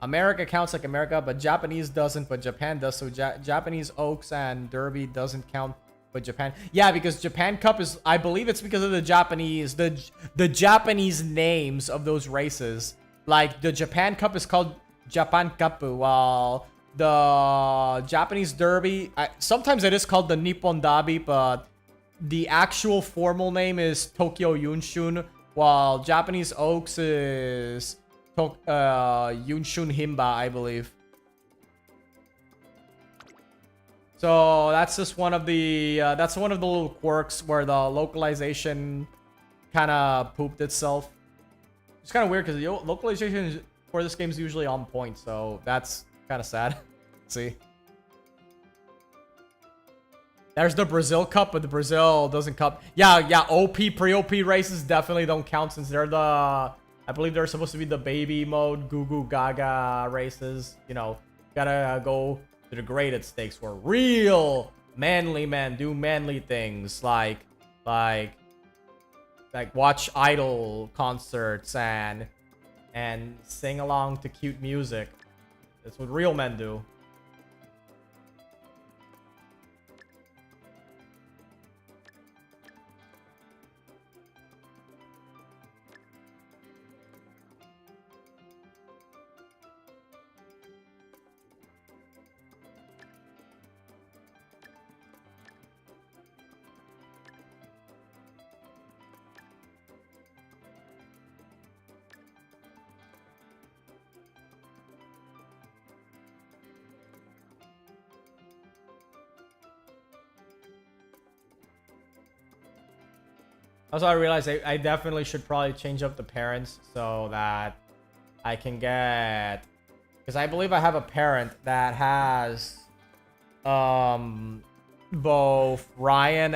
America counts like America, but Japanese doesn't, but Japan does. So Japanese Oaks and Derby doesn't count, but Japan. Yeah, because Japan Cup is, I believe it's because of the Japanese, the Japanese names of those races. Like the Japan Cup is called Japan Cup, while the Japanese Derby, sometimes it is called the Nippon Dabi, but the actual formal name is Tokyo Yunshun, while Japanese Oaks is Yunshun Himba, I believe. So that's just one of the little quirks where the localization kind of pooped itself. It's kind of weird because the localization for this game is usually on point, so that's kind of sad. See, there's the Brazil Cup, but the Brazil doesn't cup. Yeah, OP pre-OP races definitely don't count since they're the, I believe they're supposed to be the baby mode Goo Goo Gaga races. You know, gotta go to the graded stakes where real manly men do manly things like watch idol concerts and sing along to cute music. That's what real men do. Also, I realized I definitely should probably change up the parents so that I can get... Because I believe I have a parent that has both Ryan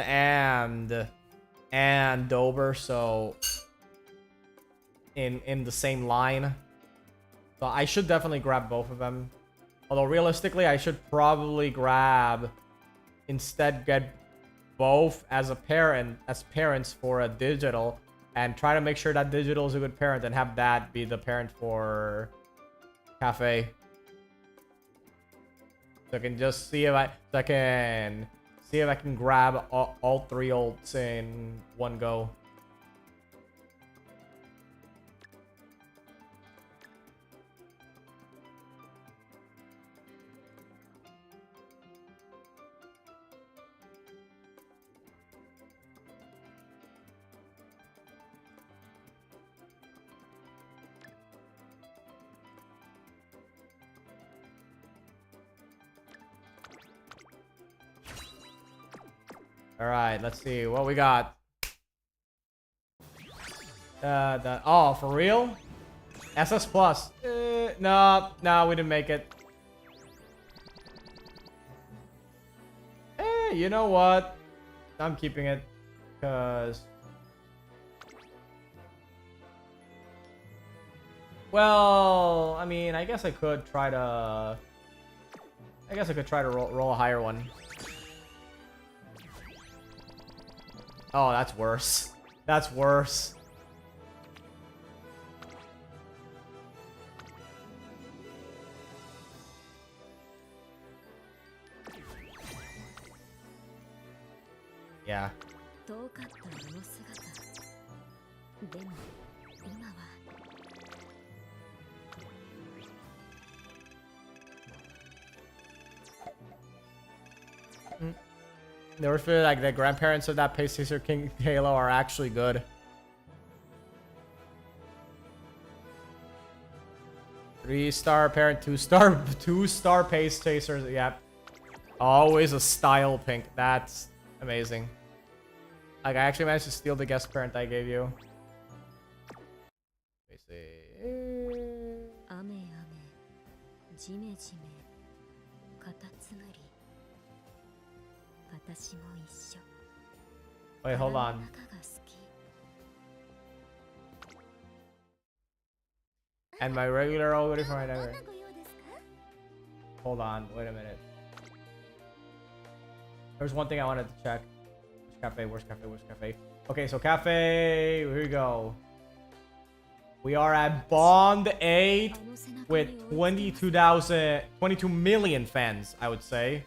and Dober, so in the same line. So I should definitely grab both of them. Although realistically, I should probably instead get both as parents for a digital, and try to make sure that digital is a good parent and have that be the parent for Cafe. So I can just see if I can grab all three ults in one go. All right, let's see what we got. Oh, for real? SS plus. No, we didn't make it. You know what? I'm keeping it because, well, I mean, I guess I could try to roll a higher one. Oh, that's worse. That's worse. Yeah. Never feel like the grandparents of that Pace Chaser King Halo are actually good. Three-star parent, two-star Pace Chasers. Yep. Always a style pink. That's amazing. Like, I actually managed to steal the guest parent I gave you. Let me see. Wait, hold on. And my regular already for my never. Hold on, wait a minute. There's one thing I wanted to check. Where's cafe? Okay, so cafe, here we go. We are at Bond 8 with 22 million fans, I would say.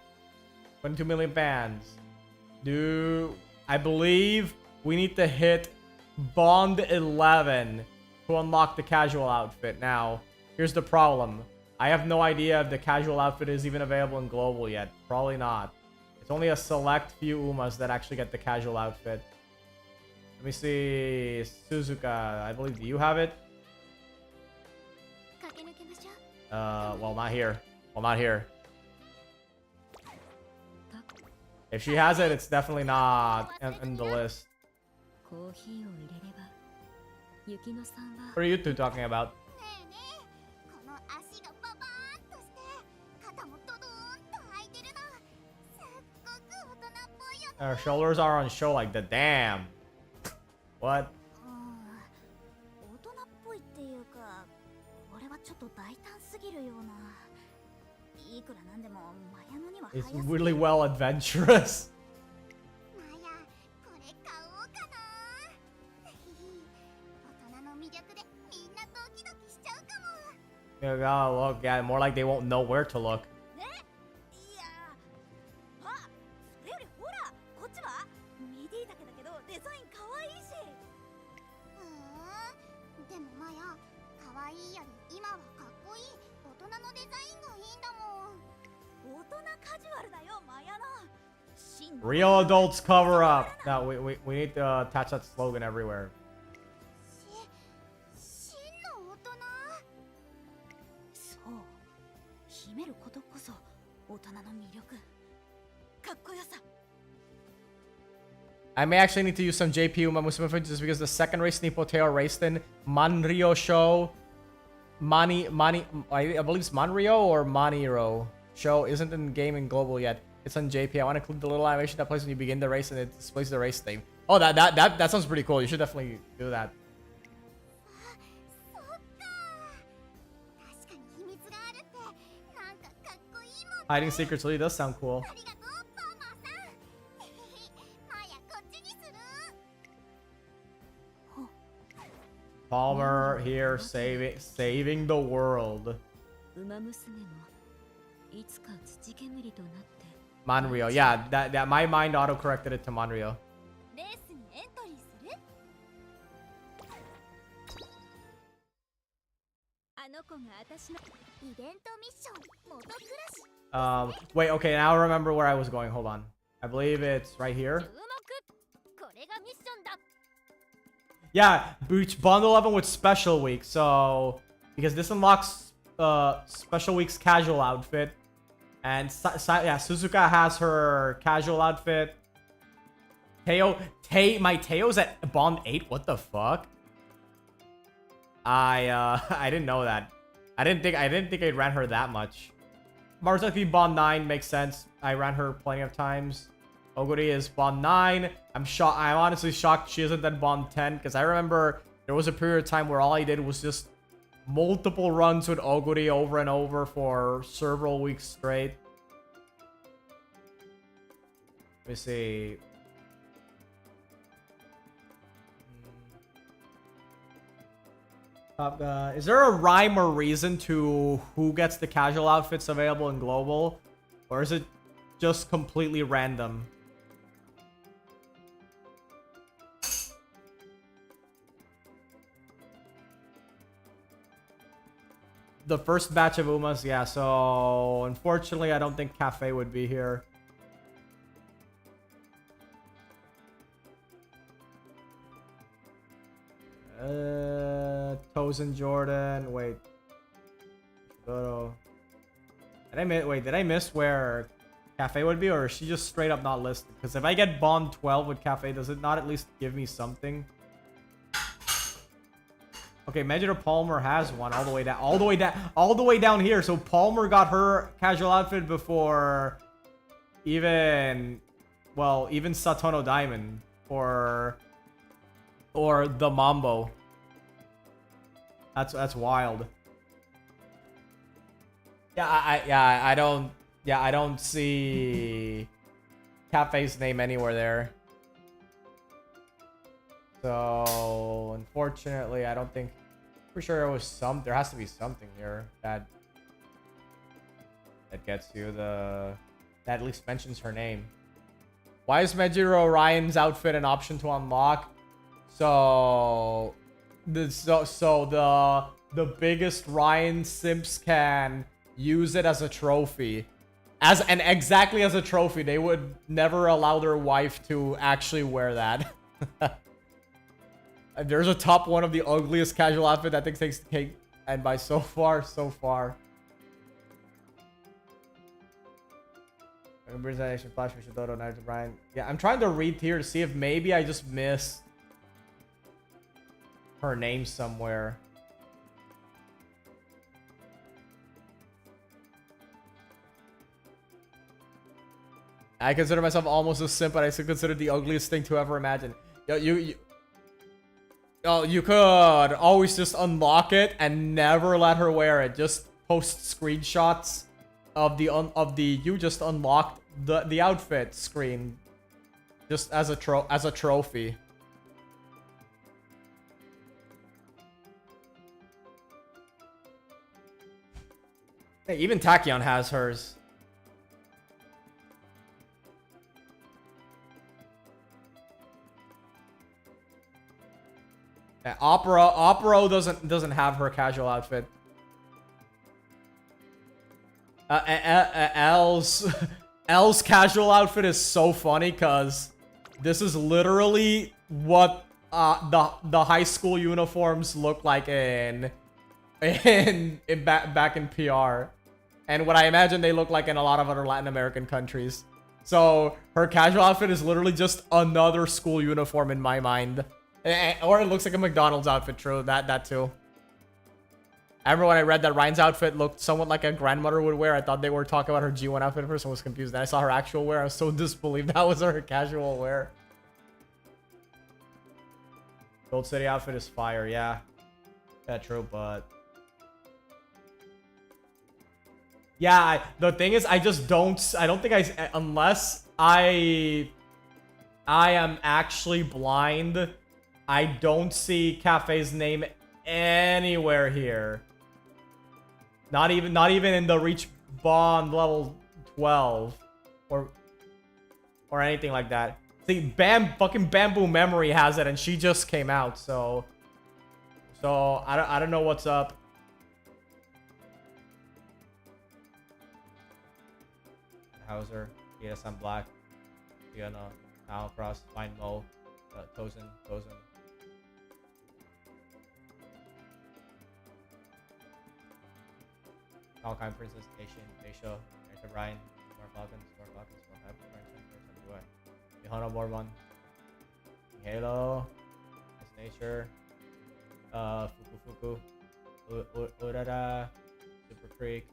22 million fans. I believe we need to hit Bond 11 to unlock the casual outfit. Now, here's the problem. I have no idea if the casual outfit is even available in global yet. Probably not. It's only a select few Umas that actually get the casual outfit. Let me see. Suzuka, I believe, do you have it? Well, not here. If she has it, it's definitely not in the list. What are you two talking about? Her shoulders are on show like the damn. What? It's really well adventurous. Oh, look, yeah, more like they won't know where to look. Real adults cover up. No, we need to attach that slogan everywhere. I may actually need to use some JP Umamusume footage just because the second race Nipoteo raced in Manrio show. I believe it's Manrio or Maniro show isn't in game and global yet. It's on JP. I want to include the little animation that plays when you begin the race and it displays the race theme. Oh, that sounds pretty cool. You should definitely do that. Hiding secrets really does sound cool. Palmer here saving the world. Manrio, yeah, that my mind auto corrected it to Manrio. Wait, okay, now I remember where I was going. Hold on. I believe it's right here. Yeah, bundle 11 with special week. So, because this unlocks special week's casual outfit. And yeah, Suzuka has her casual outfit. My Teo's at bond 8. What the fuck? I didn't know that. I didn't think I ran her that much. Marzaki bond 9 makes sense. I ran her plenty of times. Oguri is bond 9. I'm honestly shocked she isn't at bond 10 because I remember there was a period of time where all I did was just multiple runs with Oguri over and over for several weeks straight. Let me see. Is there a rhyme or reason to who gets the casual outfits available in global? Or is it just completely random? The first batch of Umas, yeah, so unfortunately I don't think Cafe would be here. Tozen Jordan, wait. Did I miss where Cafe would be, or is she just straight up not listed? Because if I get bond 12 with Cafe, does it not at least give me something? Okay, Megiddo Palmer has one all the way down here. So Palmer got her casual outfit before even Satono Diamond or the Mambo. That's wild. I don't see Cafe's name anywhere there. So unfortunately, I don't think. Pretty sure there was there has to be something here that gets you that at least mentions her name. Why is Mejiro Orion's outfit an option to unlock? So the biggest Ryan simps can use it as a trophy. Exactly as a trophy. They would never allow their wife to actually wear that. There's a top one of the ugliest casual outfit that takes the cake, and by so far. Yeah, I'm trying to read here to see if maybe I just missed her name somewhere. I consider myself almost a simp, but I still consider the ugliest thing to ever imagine. You could always just unlock it and never let her wear it. Just post screenshots of the you just unlocked the outfit screen, just as a trophy. Hey, even Tachyon has hers. Yeah, Opera doesn't have her casual outfit. L's casual outfit is so funny because this is literally what the high school uniforms look like back in PR, and what I imagine they look like in a lot of other Latin American countries. So her casual outfit is literally just another school uniform in my mind. Or it looks like a McDonald's outfit, true. That too. I remember when I read that Ryan's outfit looked somewhat like a grandmother would wear. I thought they were talking about her G1 outfit at first. I was confused. Then I saw her actual wear. I was so disbelieved that was her casual wear. Gold City outfit is fire, yeah. Yeah, true, but... Yeah, the thing is, I just don't... I don't think I... Unless I am actually blind, I don't see Cafe's name anywhere here. Not even in the Reach Bond level 12. Or anything like that. See, fucking Bamboo Memory has it, and she just came out, so I don't know what's up. Hauser, yes, I'm black. Fiona, Al Cross, Fine Mo, Tozen. Alkine Princess, Nation, Aisha, Anchor Ryan, Smart Falcons, Mihano Mormon, Halo, Nice Nature, Fuku, Urara, Super Creek,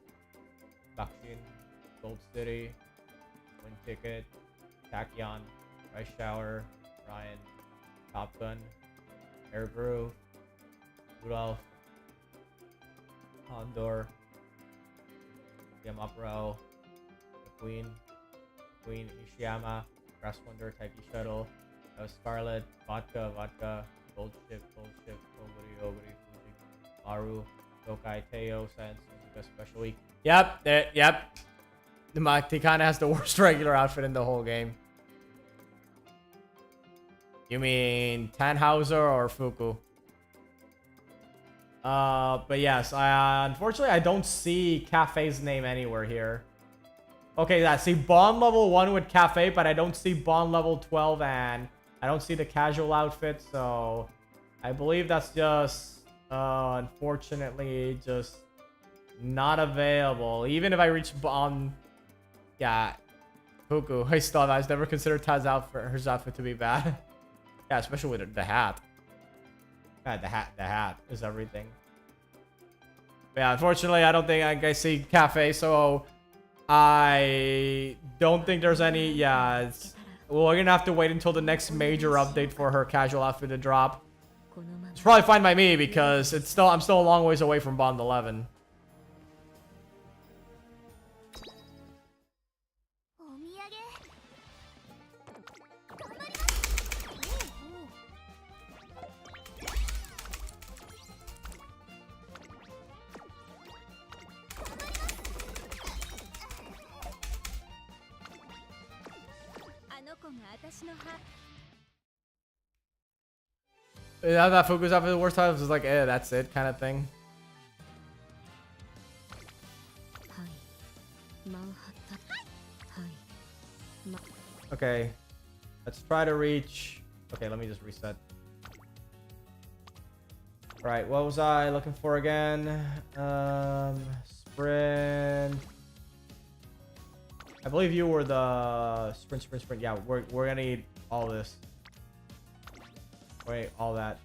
Bakshin, Gold City, Wind Ticket, Tachyon, Rice Shower, Ryan, Top Gun, Air Brew, Rudolph, Condor, Yamapro, the Queen Ishiyama, Grass Wonder, Taiki Shuttle, Scarlet, Vodka, Gold Ship, Obari, Fuji, Maru, Tokai, Teo, Sense, Suzuka Special Week. Yep. He kind of has the worst regular outfit in the whole game. You mean Tannhauser or Fuku? But yes, unfortunately I don't see Cafe's name anywhere here. Okay, I see Bond level 1 with Cafe, but I don't see Bond level 12, and I don't see the casual outfit, so I believe that's just, unfortunately, just not available. Even if I reach Bond, yeah, Fuku, I've never considered Taz's outfit to be bad. Yeah, especially with the hat. God, the hat is everything. But yeah, unfortunately, I don't think I see Cafe, so I don't think there's any. Yeah, we're gonna have to wait until the next major update for her casual outfit to drop. It's probably fine by me because I'm still a long ways away from Bond 11. That Fuku's outfit the worst times is like, that's it kind of thing. Okay, let's try to reach. Okay, let me just reset. All right, what was I looking for again? Sprint. I believe you were the sprint. Yeah, we're gonna need all this. Wait, all that.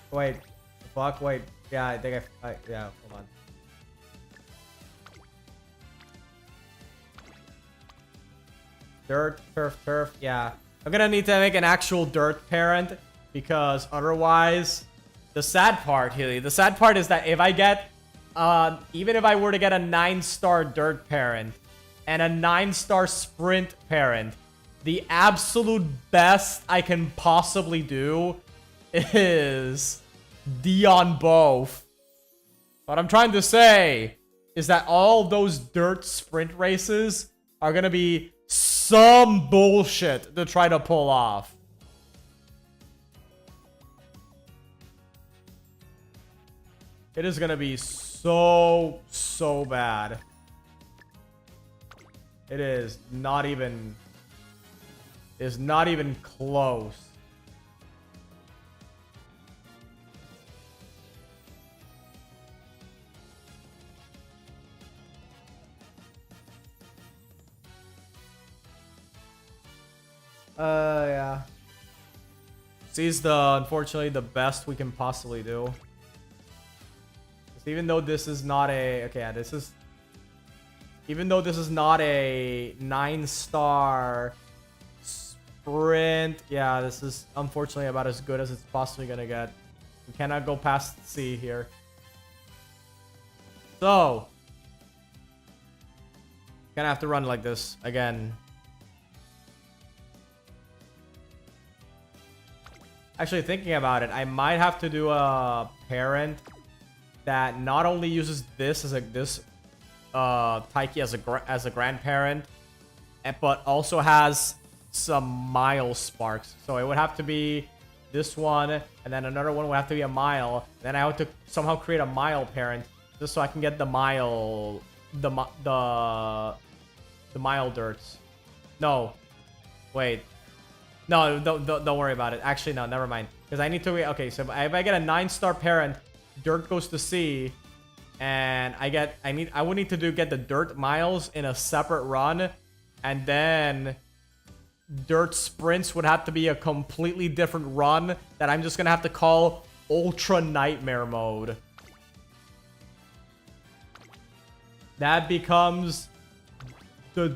Wait, fuck, wait. Yeah, I think yeah, hold on. Dirt, turf, yeah. I'm gonna need to make an actual dirt parent because otherwise, the sad part, Healy, the sad part is that if I get, even if I were to get a 9-star dirt parent and a 9-star sprint parent, the absolute best I can possibly do is D on both. What I'm trying to say is that all those dirt sprint races are gonna be some bullshit to try to pull off. It is gonna be so bad. It is not even... Is not even close. Yeah. C's unfortunately the best we can possibly do. Even though this is not a... Okay, yeah, this is... Even though this is not a 9-star sprint, yeah, this is unfortunately about as good as it's possibly gonna get. We cannot go past C here. So... Gonna have to run like this again. Actually, thinking about it, I might have to do a parent that not only uses this as a Taiki as a grandparent, but also has some mile sparks. So it would have to be this one, and then another one would have to be a mile. Then I have to somehow create a mile parent just so I can get the mile, the mile dirts. No, wait. No, don't worry about it. Actually, no, never mind. Because I need to... Okay, so if I get a 9-star parent, dirt goes to C, and I would need to get the dirt miles in a separate run, and then dirt sprints would have to be a completely different run that I'm just gonna have to call Ultra Nightmare Mode. That becomes the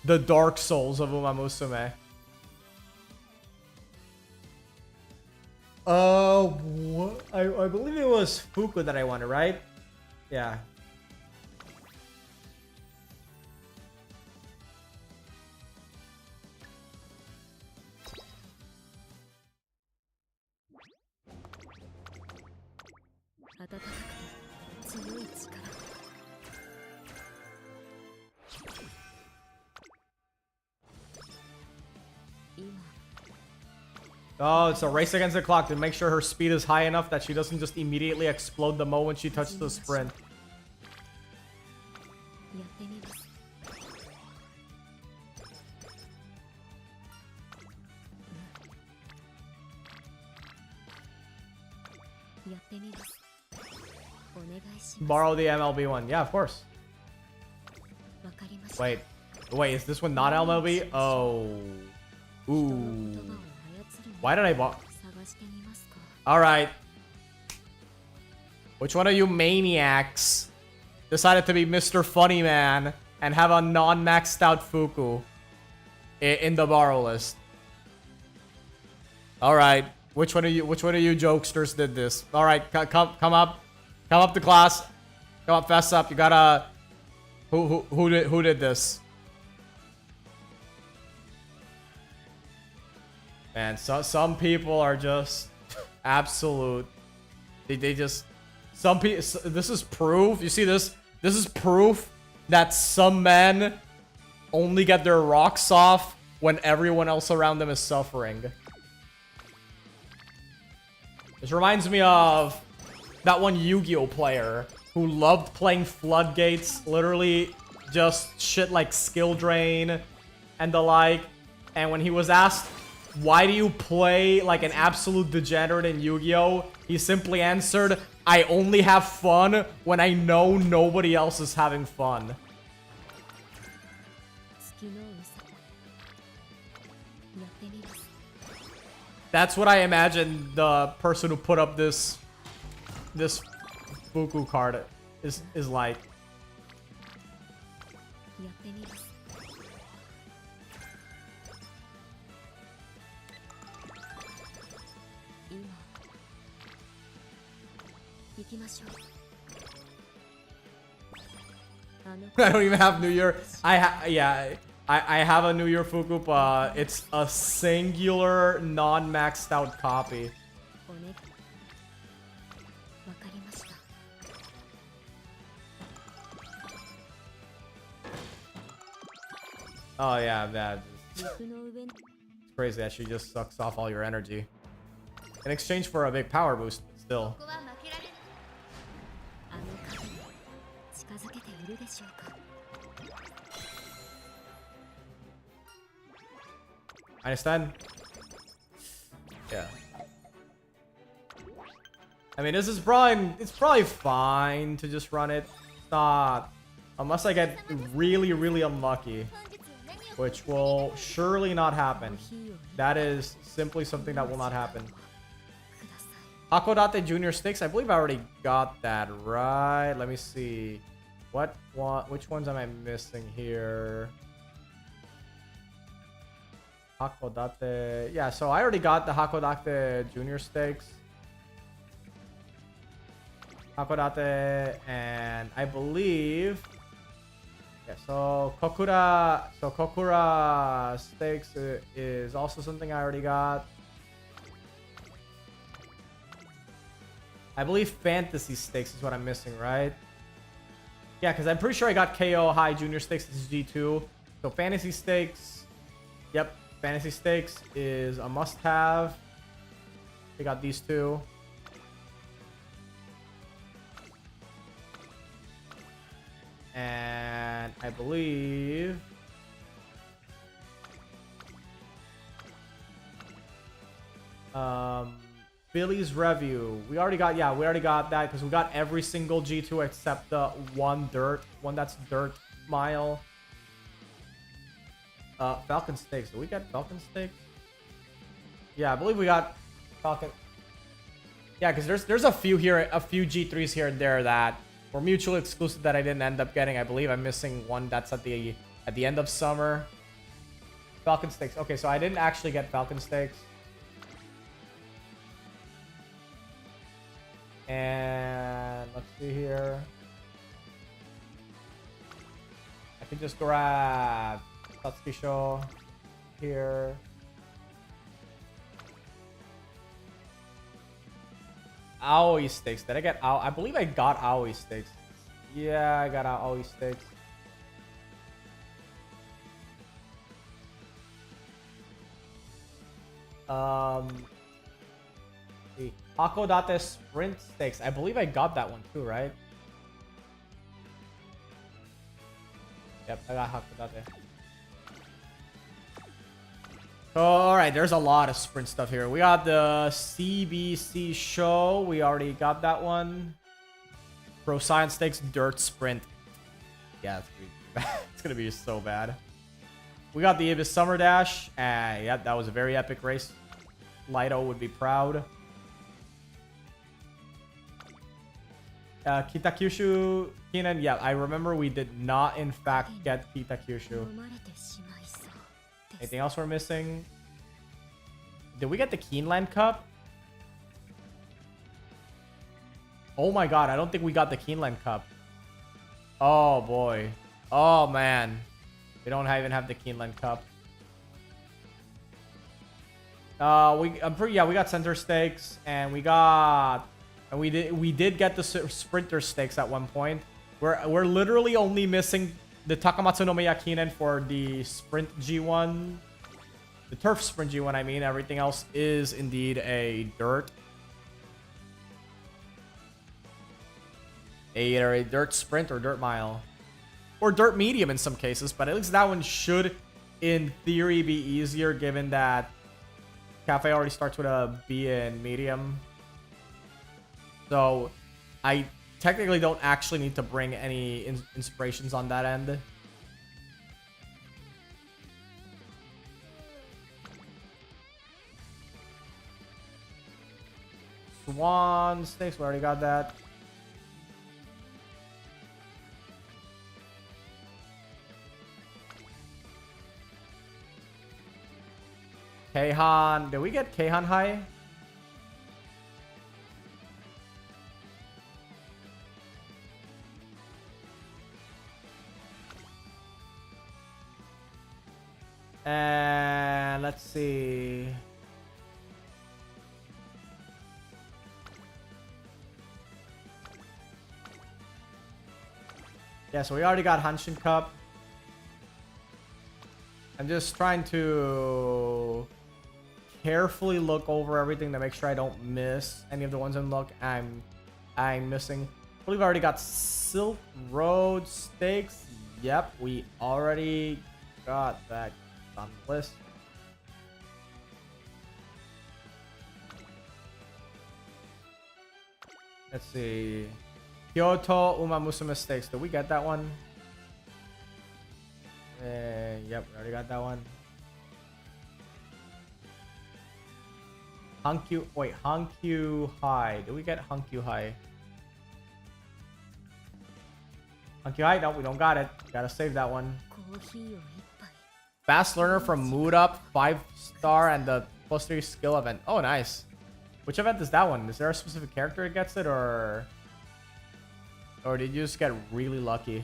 the Dark Souls of Umamusume. I believe it was Fuku that I wanted, right? Yeah. Oh, it's a race against the clock to make sure her speed is high enough that she doesn't just immediately explode the moment she touches the sprint. Borrow the MLB one. Yeah, of course. Wait, is this one not MLB? Oh. Ooh. Why did I buy? Alright. Which one of you maniacs decided to be Mr. Funny Man and have a non-maxed out Fuku in the borrow list? Alright. Which one of you jokesters did this? Alright, come up. Come up to class. Come up, fess up. You gotta... Who did this? Man, some people are just absolute. They just... Some people... This is proof. You see this? This is proof that some men only get their rocks off when everyone else around them is suffering. This reminds me of that one Yu-Gi-Oh player who loved playing Floodgates, literally just shit like Skill Drain and the like. And when he was asked, why do you play like an absolute degenerate in Yu-Gi-Oh? He simply answered, I only have fun when I know nobody else is having fun. That's what I imagine the person who put up this Fuku card is like. I don't even have New Year. I have a New Year Fuku, but it's a singular non-maxed out copy. Oh yeah, man. It's crazy that she just sucks off all your energy. In exchange for a big power boost, but still. Understand? Yeah. I mean, this is probably, it's probably fine to just run it. It's not, unless I get really, really unlucky, which will surely not happen. That is simply something that will not happen. Hakodate Junior Stakes, I believe I already got that, right? Let me see. What one? Which ones am I missing here? Hakodate. Yeah, so I already got the Hakodate Junior Stakes. Hakodate, and I believe... Yeah, so Kokura Stakes is also something I already got. I believe Fantasy Stakes is what I'm missing, right? Yeah, because I'm pretty sure I got KO High Junior Stakes. This is G2. So Fantasy Stakes. Yep, Fantasy Stakes is a must-have. We got these two. And I believe... Billy's Review. We already got, yeah, we already got that because we got every single G2 except the one that's dirt mile. Falcon Stakes. Did we get Falcon Stakes? Yeah, I believe we got Falcon. Yeah, because there's a few here, a few G3s here and there that were mutually exclusive that I didn't end up getting. I believe I'm missing one that's at the end of summer. Falcon Stakes. Okay, so I didn't actually get Falcon Stakes. And let's see here. I can just grab Satsuki Show here. Aoi Stakes. Did I get Aoi? I believe I got Aoi Stakes. Yeah, I got Aoi Stakes. The Hakodate Sprint Stakes. I believe I got that one too, right? Yep, I got Hakodate. So, alright, there's a lot of sprint stuff here. We got the CBC Show. We already got that one. Pro Science Stakes Dirt Sprint. Yeah, it's gonna be bad. It's gonna be so bad. We got the Ibis Summer Dash. Yeah, that was a very epic race. Lido would be proud. Kitakyushu Kinan. Yeah, I remember we did not, in fact, get Kitakyushu. Anything else we're missing? Did we get the Keenland Cup? Oh my god, I don't think we got the Keenland Cup. Oh boy. Oh man. We don't even have the Keenland Cup. I'm pretty, yeah, we got Center Stakes and we did get the Sprinter Stakes at one point. We're literally only missing the Takamatsu no Miyakinen for the Sprint G1. The Turf Sprint G1, I mean. Everything else is indeed a dirt. Either a dirt sprint or dirt mile. Or dirt medium in some cases, but at least that one should, in theory, be easier given that Cafe already starts with a B in medium. So, I technically don't actually need to bring any inspirations on that end. Swan Stakes, we already got that. Keihan, did we get Keihan High? And let's see. Yeah, so we already got Hanshin Cup. I'm just trying to carefully look over everything to make sure I don't miss any of the ones I'm missing. I believe I already got Silk Road Stakes. Yep, we already got that on the list. Let's see. Kyoto Umamusume Stakes. Did we get that one? Yep, we already got that one. Hankyu. Wait, Hankyu High. Did we get Hankyu High? Hankyu High? No, we don't got it. Gotta save that one. Fast learner from Mood Up, 5-star, and the +3 skill event. Oh, nice. Which event is that one? Is there a specific character that gets it, or did you just get really lucky? I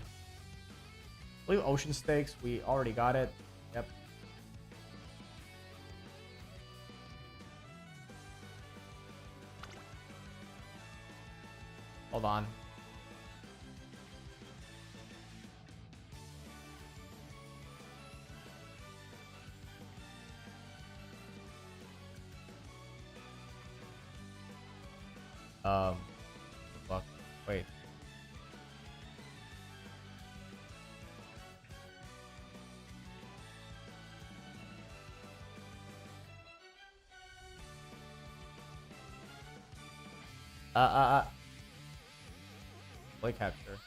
believe Ocean Stakes, we already got it. Yep. Hold on. Fuck. Wait. Play capture.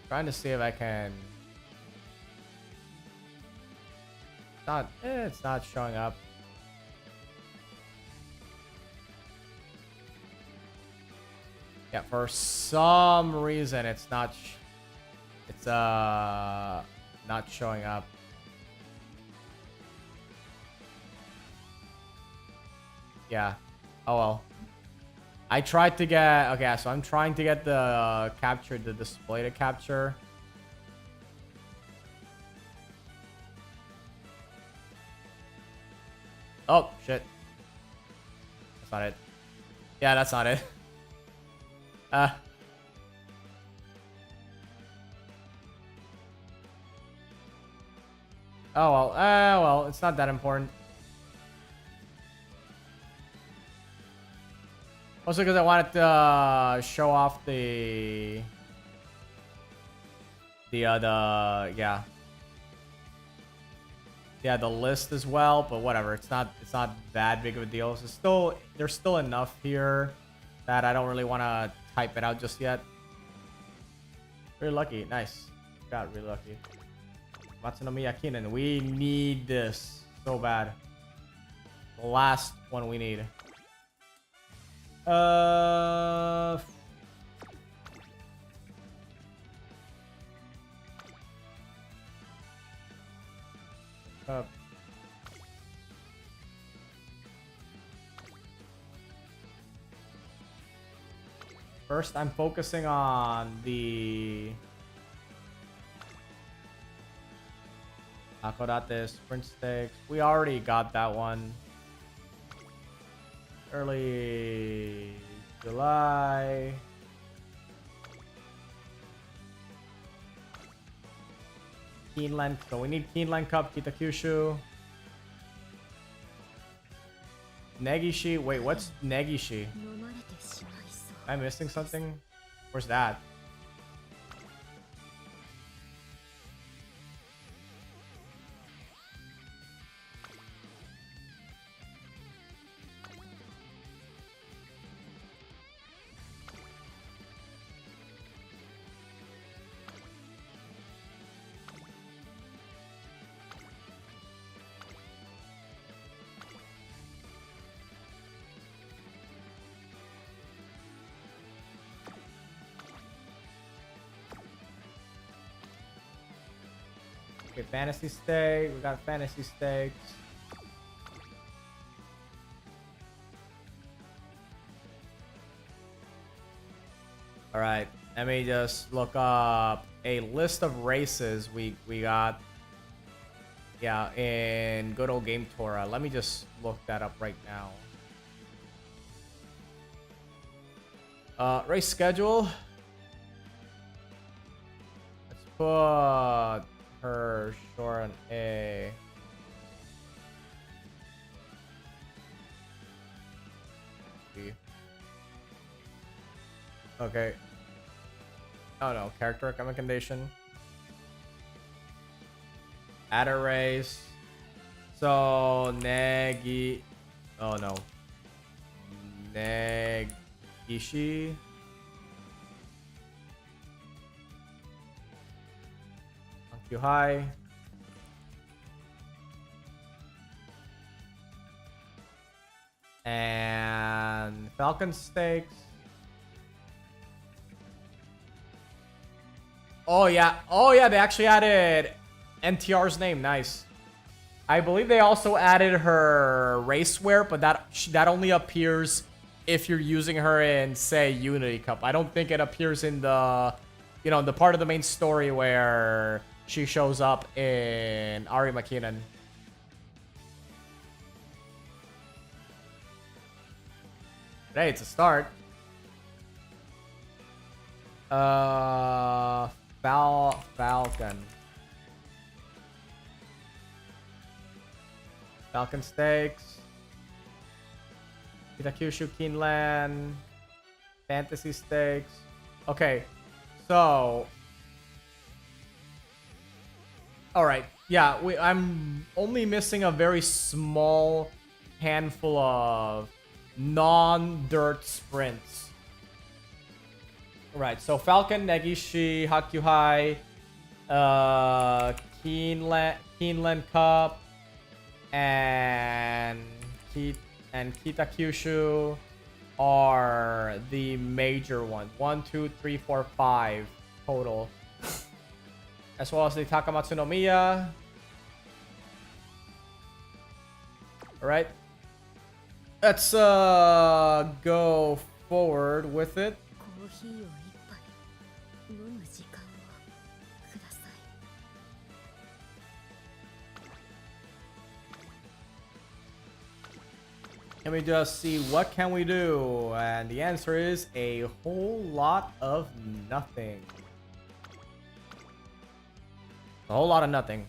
Trying to see if I can. It's not showing up. Yeah, for some reason it's not. It's not showing up. Yeah. Oh well. I tried to get. Okay, so I'm trying to get the capture, the display to capture. Oh, shit. That's not it. Yeah, that's not it. Oh, well. Well, it's not that important. Also, because I wanted to show off the the list as well, but whatever. It's not that big of a deal. So there's still enough here that I don't really want to type it out just yet. Very lucky. Nice. Got really lucky. Matsunomi Yakinen. We need this so bad. The last one we need. First, I'm focusing on the Hakodate Sprint Stakes. We already got that one. Early July. Keenland. So we need Keenland Cup, Kitakyushu. Negishi. Wait, what's Negishi? Am I missing something? Where's that? Okay, fantasy stake. We got fantasy stakes. All right, let me just look up a list of races we got. Yeah, in good old Game Tora. Let me just look that up right now. Race schedule. Let's put her short on A. Okay. Oh no, character recommendation. Add a race. So Negi. Oh no. Negishi. Thank you. Hi. And Falcon Stakes. Oh yeah. Oh yeah, they actually added NTR's name. Nice. I believe they also added her racewear, but that only appears if you're using her in, say, Unity Cup. I don't think it appears in the, you know, the part of the main story where she shows up in Ari McKinnon. Hey, it's a start. Falcon. Falcon Stakes. Kitakyushu Kinlan. Fantasy Stakes. Okay, so. Alright, yeah, I'm only missing a very small handful of non-dirt sprints. Right, so Falcon, Negishi, Hakuhai, Keenland Cup, and Kitakyushu are the major ones. 1, 2, 3, 4, 5 total. As well as the Takamatsu no Miya. Alright. Let's go forward with it. Let me just see, what can we do? And the answer is a whole lot of nothing. A whole lot of nothing.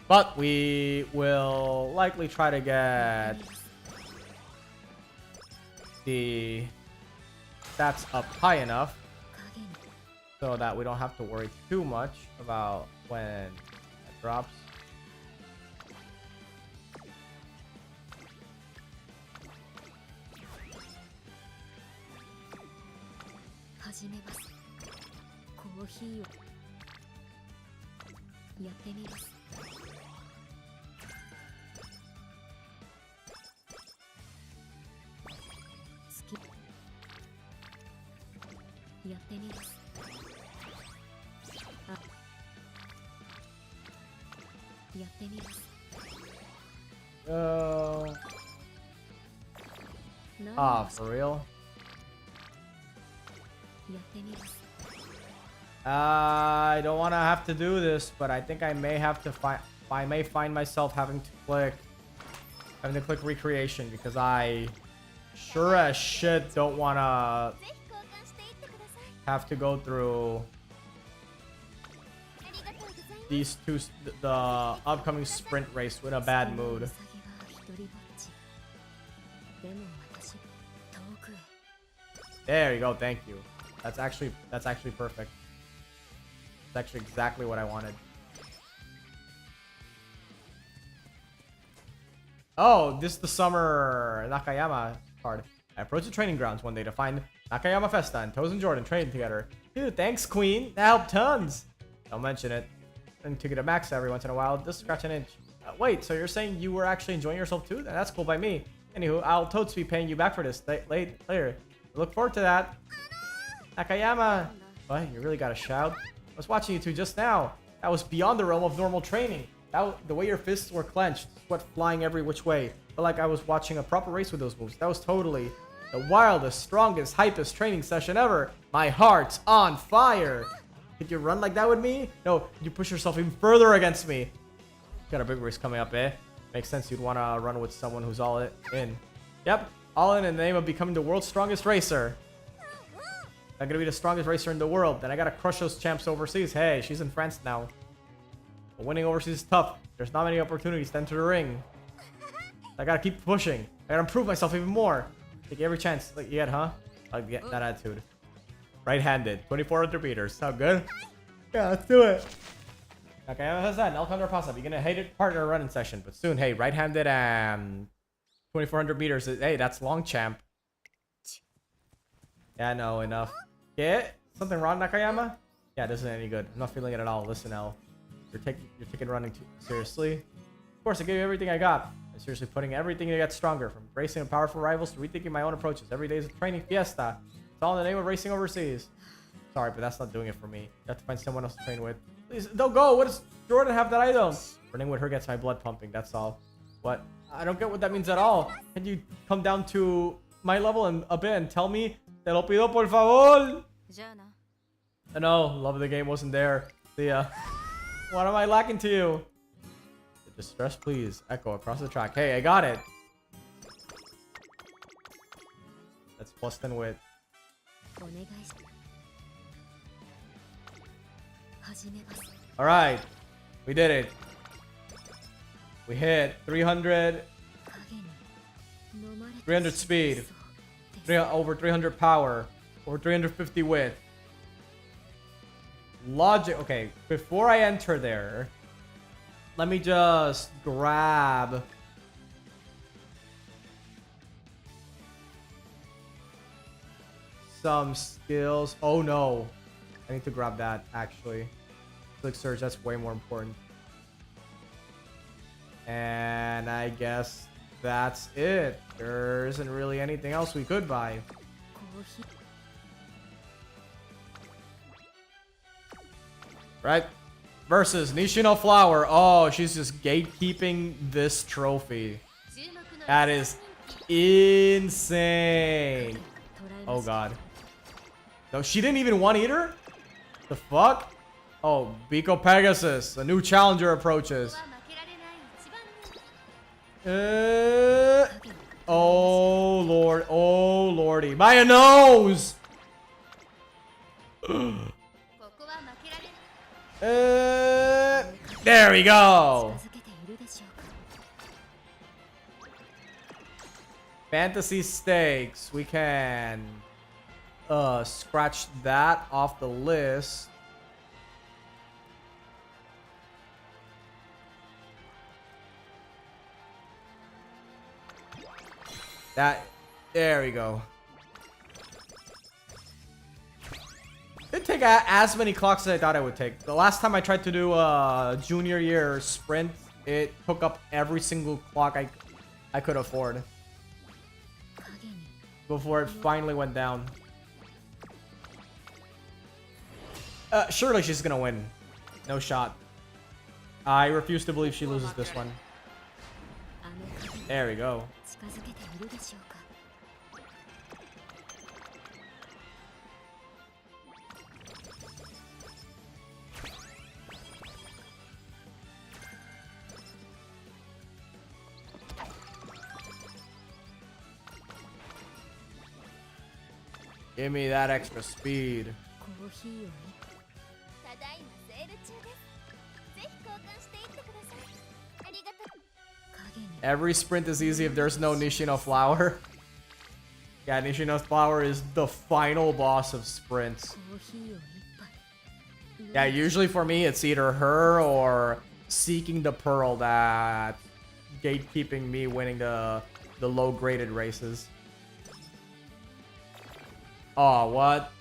But we will likely try to get the stats up high enough so that we don't have to worry too much about when it drops. For real? I don't want to have to do this, but I think I may have to find myself having to click recreation, because I sure as shit don't want to have to go through these two, the upcoming sprint race, with a bad mood. There you go, thank you. That's actually perfect. That's actually exactly what I wanted. Oh, this is the summer Nakayama card. I approached the training grounds one day to find Nakayama Festa and Toes and Jordan training together. Dude, thanks, Queen. That helped tons. Don't mention it. And to get a max every once in a while, just scratch an inch. Wait, so you're saying you were actually enjoying yourself too? That's cool by me. Anywho, I'll totes be paying you back for this later. Look forward to that. Nakayama. What? You really got a shout? I was watching you two just now. That was beyond the realm of normal training. The way your fists were clenched, sweat flying every which way. Felt like I was watching a proper race with those moves. That was totally the wildest, strongest, hypest training session ever. My heart's on fire. Could you run like that with me? No, could you push yourself even further against me? Got a big race coming up, eh? Makes sense you'd want to run with someone who's all in. Yep, all in the name of becoming the world's strongest racer. I'm gonna be the strongest racer in the world. Then I gotta crush those champs overseas. Hey, she's in France now. But winning overseas is tough. There's not many opportunities to enter the ring. I gotta keep pushing. I gotta improve myself even more. Take every chance that you get, huh? I'll get that attitude. Right-handed, 2400 meters. Sound good? Yeah, let's do it. Okay, how's that? El Condor Pasta. Beginning a hated partner running session, but soon, hey, right-handed and 2,400 meters. Hey, that's long champ. Yeah, no, enough. Yeah? Something wrong, Nakayama? Yeah, this isn't any good. I'm not feeling it at all. Listen, L. You're taking running too seriously. Of course, I gave you everything I got. I'm seriously putting everything to get stronger. From racing with powerful rivals to rethinking my own approaches. Every day is a training fiesta. It's all in the name of racing overseas. Sorry, but that's not doing it for me. You have to find someone else to train with. Please, don't go! What does Jordan have that I don't? Running with her gets my blood pumping, that's all. What? I don't get what that means at all. Can you come down to my level and a bit and tell me? Te lo pido por favor! I know, love of the game wasn't there. See ya. What am I lacking to you? Distress, please. Echo across the track. Hey, I got it. That's plus 10 wit. Alright. We did it. We hit 300 speed. Over 300 power. Over 350 width. Logic. Okay, before I enter there, let me just grab some skills. Oh no. I need to grab that actually. Click surge, that's way more important. And I guess that's it. There isn't really anything else we could buy. Right? Versus Nishino Flower. Oh, she's just gatekeeping this trophy. That is insane. Oh god. No, she didn't even one eater? The fuck? Oh, Biko Pegasus. A new challenger approaches. Oh lord. Oh lordy. Maya knows! There we go. Fantasy stakes. We can scratch that off the list. There we go. Didn't take as many clocks as I thought it would take. The last time I tried to do a junior year sprint, it took up every single clock I could afford before it finally went down. Surely she's gonna win. No shot. I refuse to believe she loses this one. There we go. Give me that extra speed. Every sprint is easy if there's no Nishino Flower. Yeah, Nishino Flower is the final boss of sprints. Yeah, usually for me it's either her or seeking the pearl that gatekeeping me winning the low graded races. Oh, what?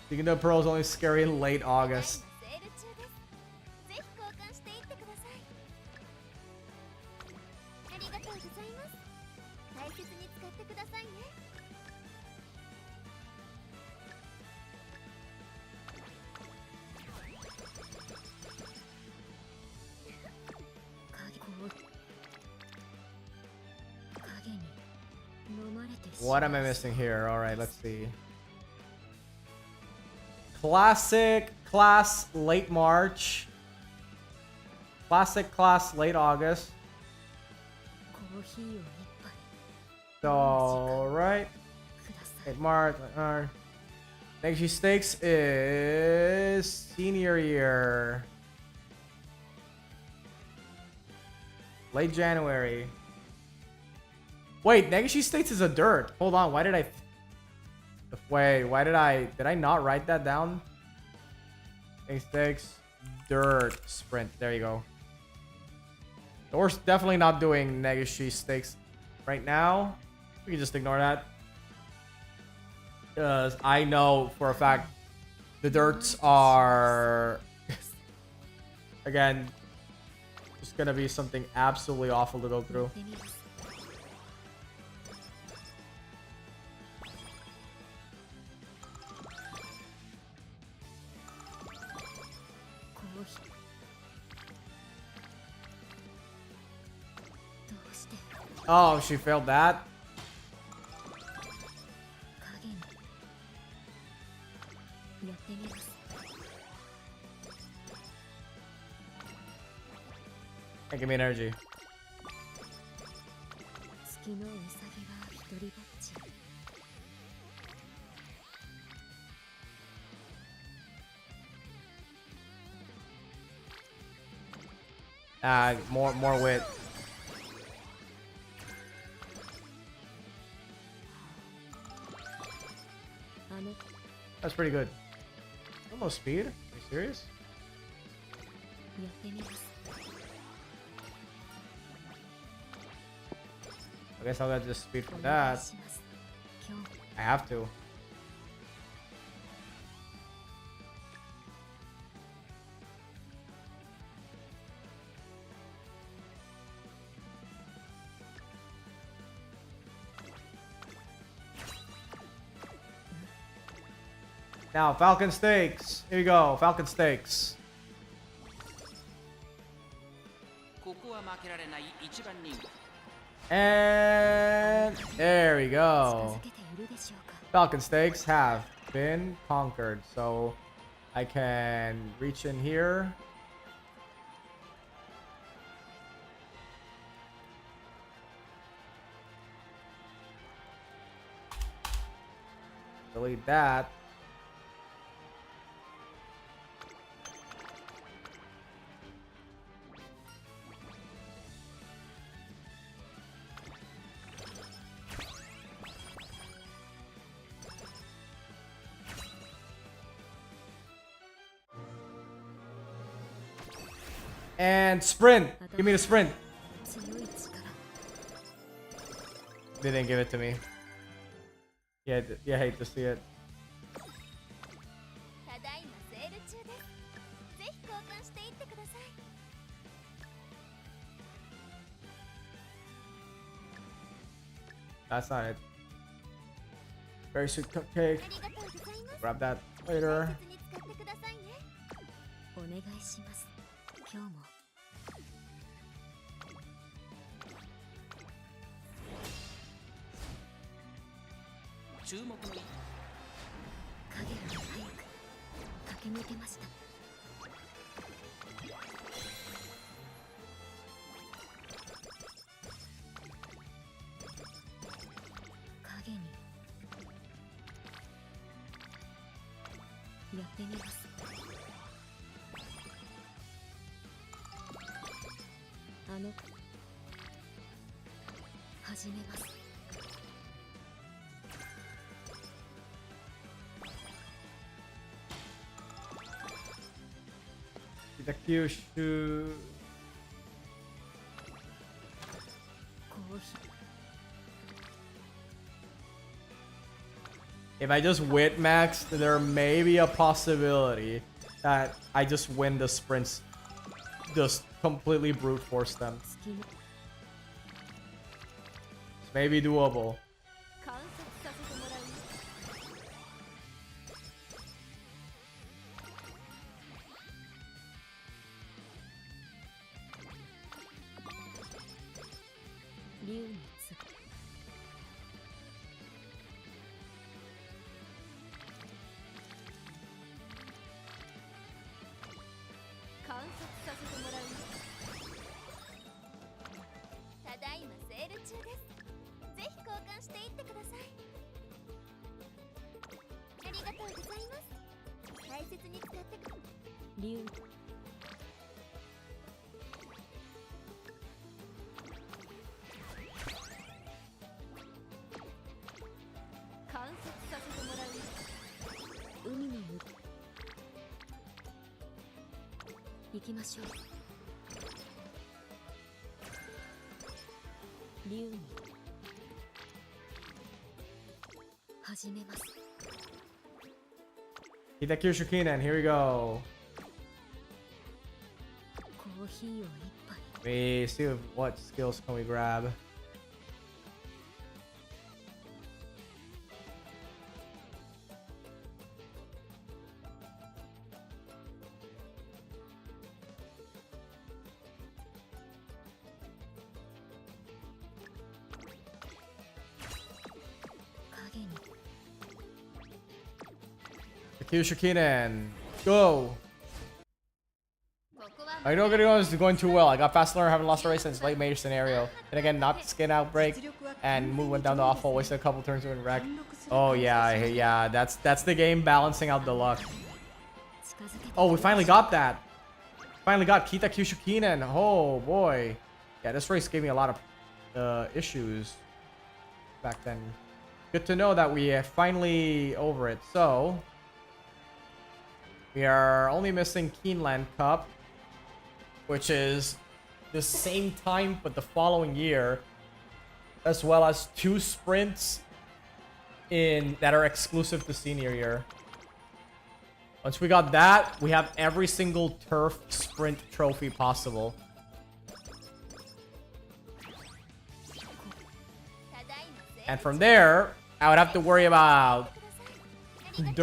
Thinking the pearl is only scary in late August. What am I missing here? Alright, let's see. classic class late March. Classic class late August. Alright. Late March. Next stakes is senior year. Late January. Wait, Negashi States is a dirt. Hold on, why did I... Wait, why did I not write that down? Next stakes, dirt, sprint. There you go. We're definitely not doing Negashi Stakes right now. We can just ignore that. Because I know for a fact the dirts are... Again, just gonna be something absolutely awful to go through. Oh, she failed that? Hey, give me an energy. More wit. That's pretty good. Almost speed? Are you serious? I guess I'll get just speed from that. I have to. Now, Falcon Stakes. Here you go, Falcon Stakes. And there we go. Falcon Stakes have been conquered. So I can reach in here. Delete that. And sprint. Give me the sprint. They didn't give it to me. Yeah, I hate to see it. That's not it. Very sweet cupcake. Grab that later. The Kyushu. If I just wit max, there may be a possibility that I just win the sprints. Just completely brute force them. It's maybe doable. 行きましょう。竜に始めます。 Hitakyushu Kinen, here we go. コーヒーを一杯。 We see what skills can we grab. Kyushu Kinen, go! I know getting on is going too well. I got fast learner, haven't lost a race since late major scenario. Then again, knocked skin outbreak, and move went down the awful, wasted a couple turns to win wreck. Oh yeah, that's the game balancing out the luck. Oh, we finally got that. Finally got Kita Kyushu Kinen. Oh boy. Yeah, this race gave me a lot of issues back then. Good to know that we are finally over it. So we are only missing Keeneland Cup, which is the same time but the following year, as well as 2 sprints that are exclusive to senior year. Once we got that, we have every single turf sprint trophy possible. And from there, I would have to worry about I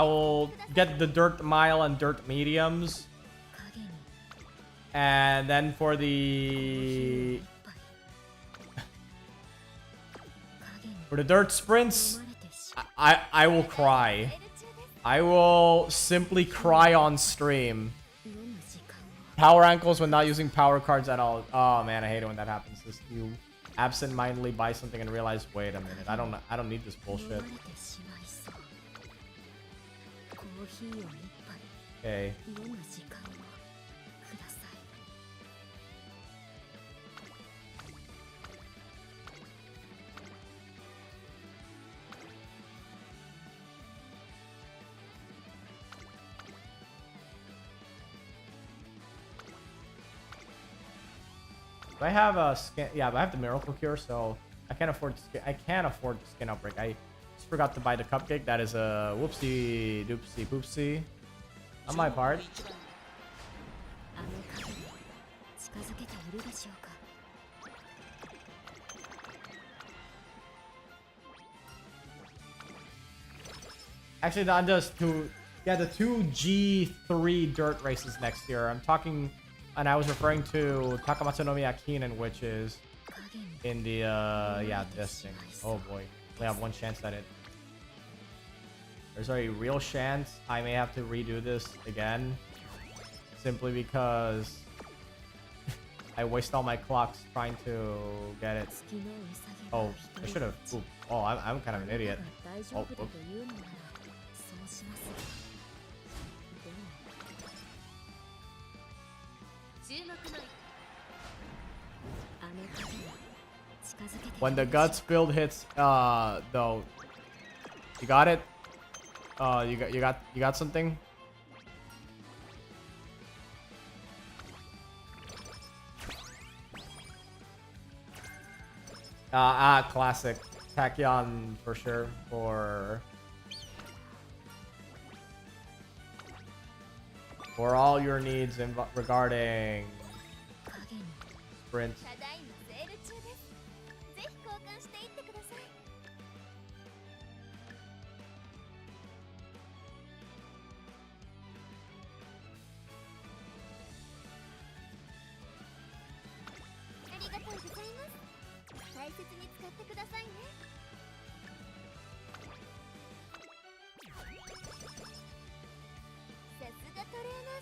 will get the dirt mile and dirt mediums, and then for the dirt sprints, I will cry. I will simply cry on stream. Power ankles when not using power cards at all. Oh man, I hate it when that happens. You absent-mindedly buy something and realize, wait a minute, I don't need this bullshit. Okay. Do I have a skin? Yeah, but I have the miracle cure, so I can't afford the skin outbreak. I just forgot to buy the cupcake. That is a whoopsie doopsie poopsie on my part. Actually, not just two. Yeah, the 2 G3 dirt races next year. I'm talking. And I was referring to Takamatsunomiya Kinen, which is in the, yeah, this thing. Oh boy. We have 1 chance at it. There's a real chance I may have to redo this again. Simply because I waste all my clocks trying to get it. Oh, I should have. Oh, I'm kind of an idiot. Oh, oops. When the guts build hits, though, you got it. You got something. Classic Tachyon for sure. For all your needs regarding sprints.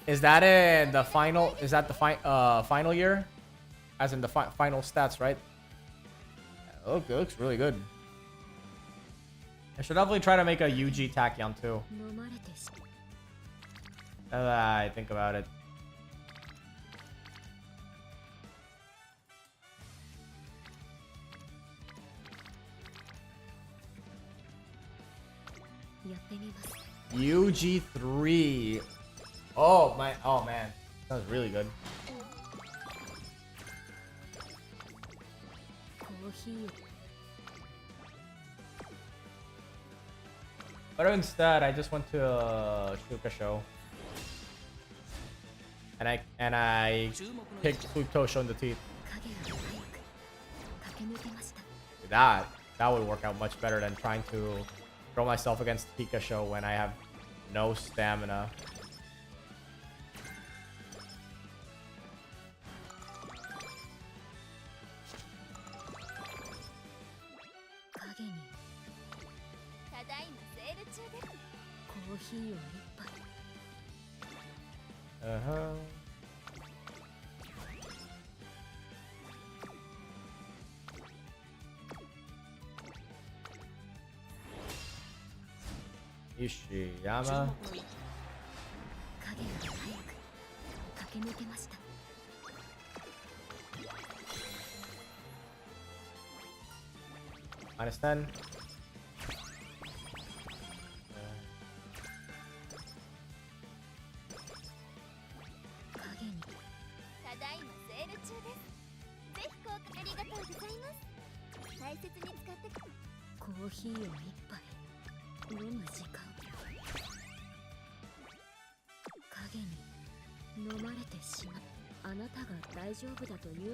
Is that in the final? Is that the final year? As in the final stats, right? Oh, it looks really good. I should definitely try to make a UG Tachyon too. Now that I think about it. UG3. Oh my, oh man, that was really good. But instead, I just went to a Shuka show, and I picked Futosho in the teeth. That would work out much better than trying to throw myself against Pika show when I have no stamina. Ishiyama. -10.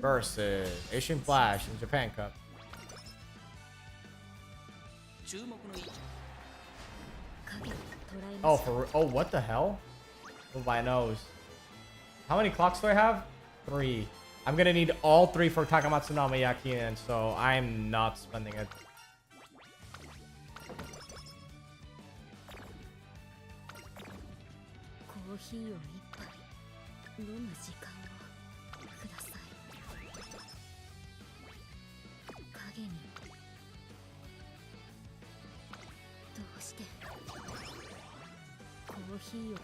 Versus Asian Flash in Japan Cup. Oh, what the hell? Move my nose. How many clocks do I have? 3. I'm gonna need all 3 for Takamatsu no Miyaki, and so I'm not spending it.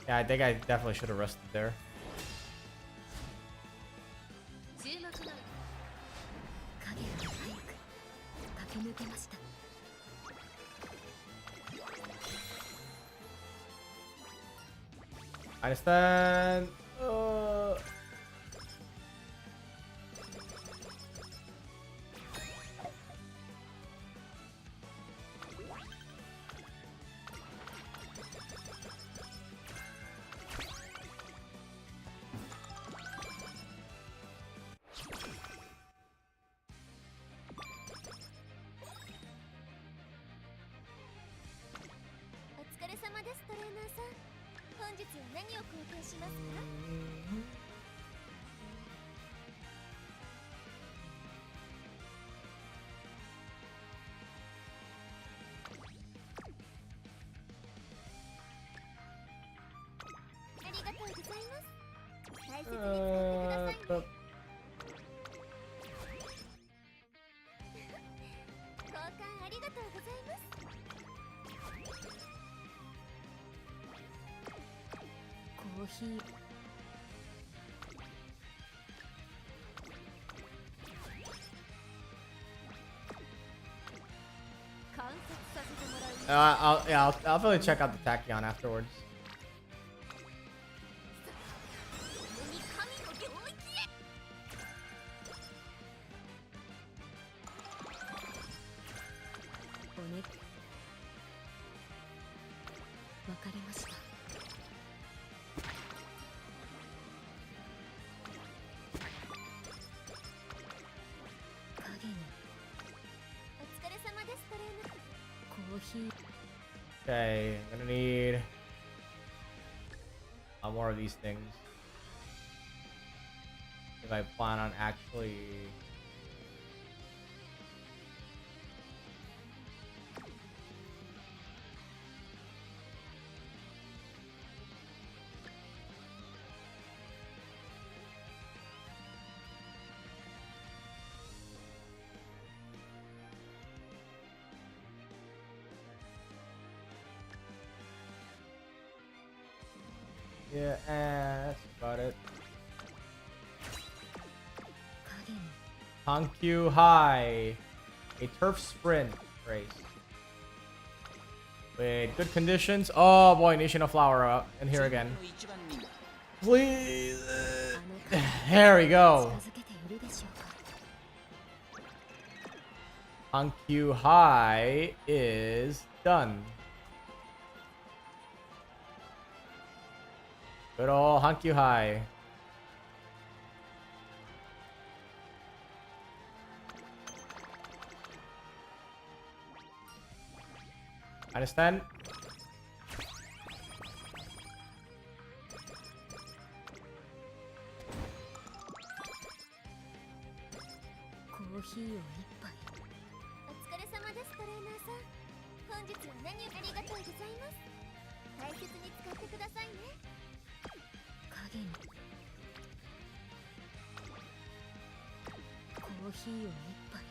Yeah, I think I definitely should have rested there. I understand. I'll probably check out the Tachyon afterwards. Okay, I'm gonna need more of these things if I plan on actually Yeah, and that's about it. 影に Hankyu High. A turf sprint race. With good conditions. Oh boy, Nation of Flower in here again. Please. There we go. 続けているでしょうか Hankyu High is done. Good old Hankyu High. Understand? コーヒーを一杯お疲れ様ですトレーナーさん。本日は何をありがとうございます。大切に使ってくださいね。影にコーヒーを一杯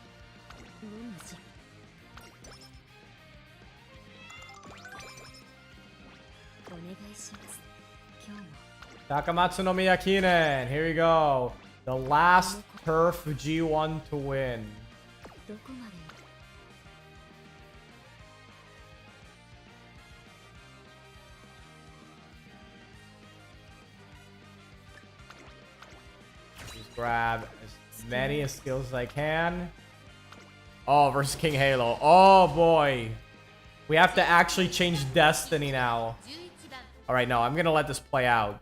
飲むじお願いします今日も Takamatsu no Miyakinen. Here we go. The last turf G1 to win. どこまで Just grab as many skills as I can. Oh, versus King Halo. Oh boy. We have to actually change destiny now. 11番 Alright, no, I'm gonna let this play out.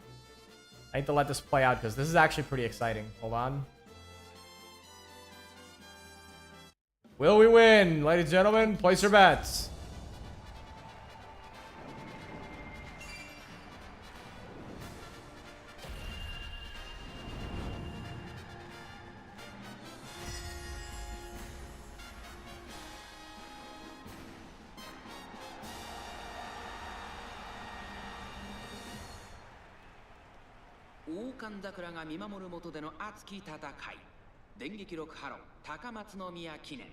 I need to let this play out because this is actually pretty exciting. Hold on. Will we win? Ladies and gentlemen, place your bets. Okan Sakura が見守る下での熱き戦い。電撃6ハロン高松宮記念。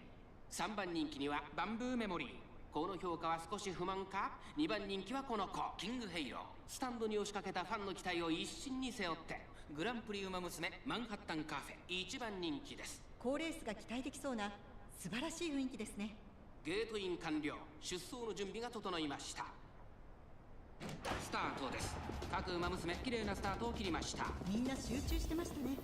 3番人気にはバンブーメモリー。この評価は少し不満か ?2 番人気はこの子、キングヘイロー。スタンドに押しかけたファンの期待を一身に背負って、グランプリウマ娘マンハッタンカフェ1番人気です。好レースが期待できそうな素晴らしい雰囲気ですね。ゲートイン完了。出走の準備が整いました。スタートです。各馬娘、綺麗なスタートを切りました。みんな集中してましたね。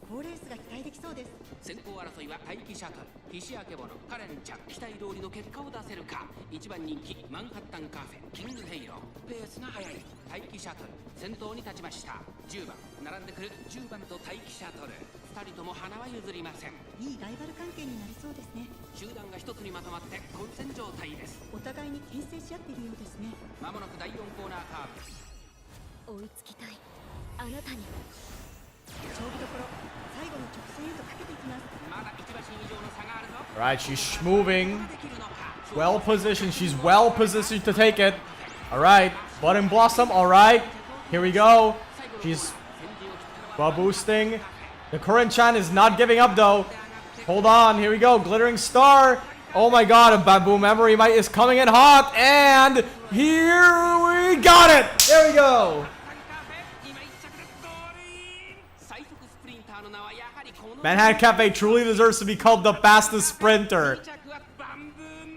好レースが期待できそうです。先行争いは待機シャトル、菱明ボノ、カレンちゃん、期待通りの結果を出せるか。1番人気マンハッタンカフェ、キングヘイロー。ペースが速い。待機シャトル、先頭に立ちました。10番、並んでくる10番と待機シャトル。2人とも花は譲りません。いいライバル関係になりそうですね。集団が一つにまとまって混戦状態です。お互いに牽制し合っているようですね。まもなく第4コーナーカーブ。追いつきたいあなたに勝負どころ、最後の直線へとかけていきます。まだ1馬身以上の差があるぞ。Alright, she's moving. Well positioned. She's well positioned to take it. Alright, Button Blossom. Alright, here we go. She's boosting. The current Chan is not giving up though. Hold on, here we go. Glittering Star. Oh my god, a Bamboo Memory Might is coming in hot. And here we got it. There we go. Manhattan Cafe truly deserves to be called the fastest sprinter.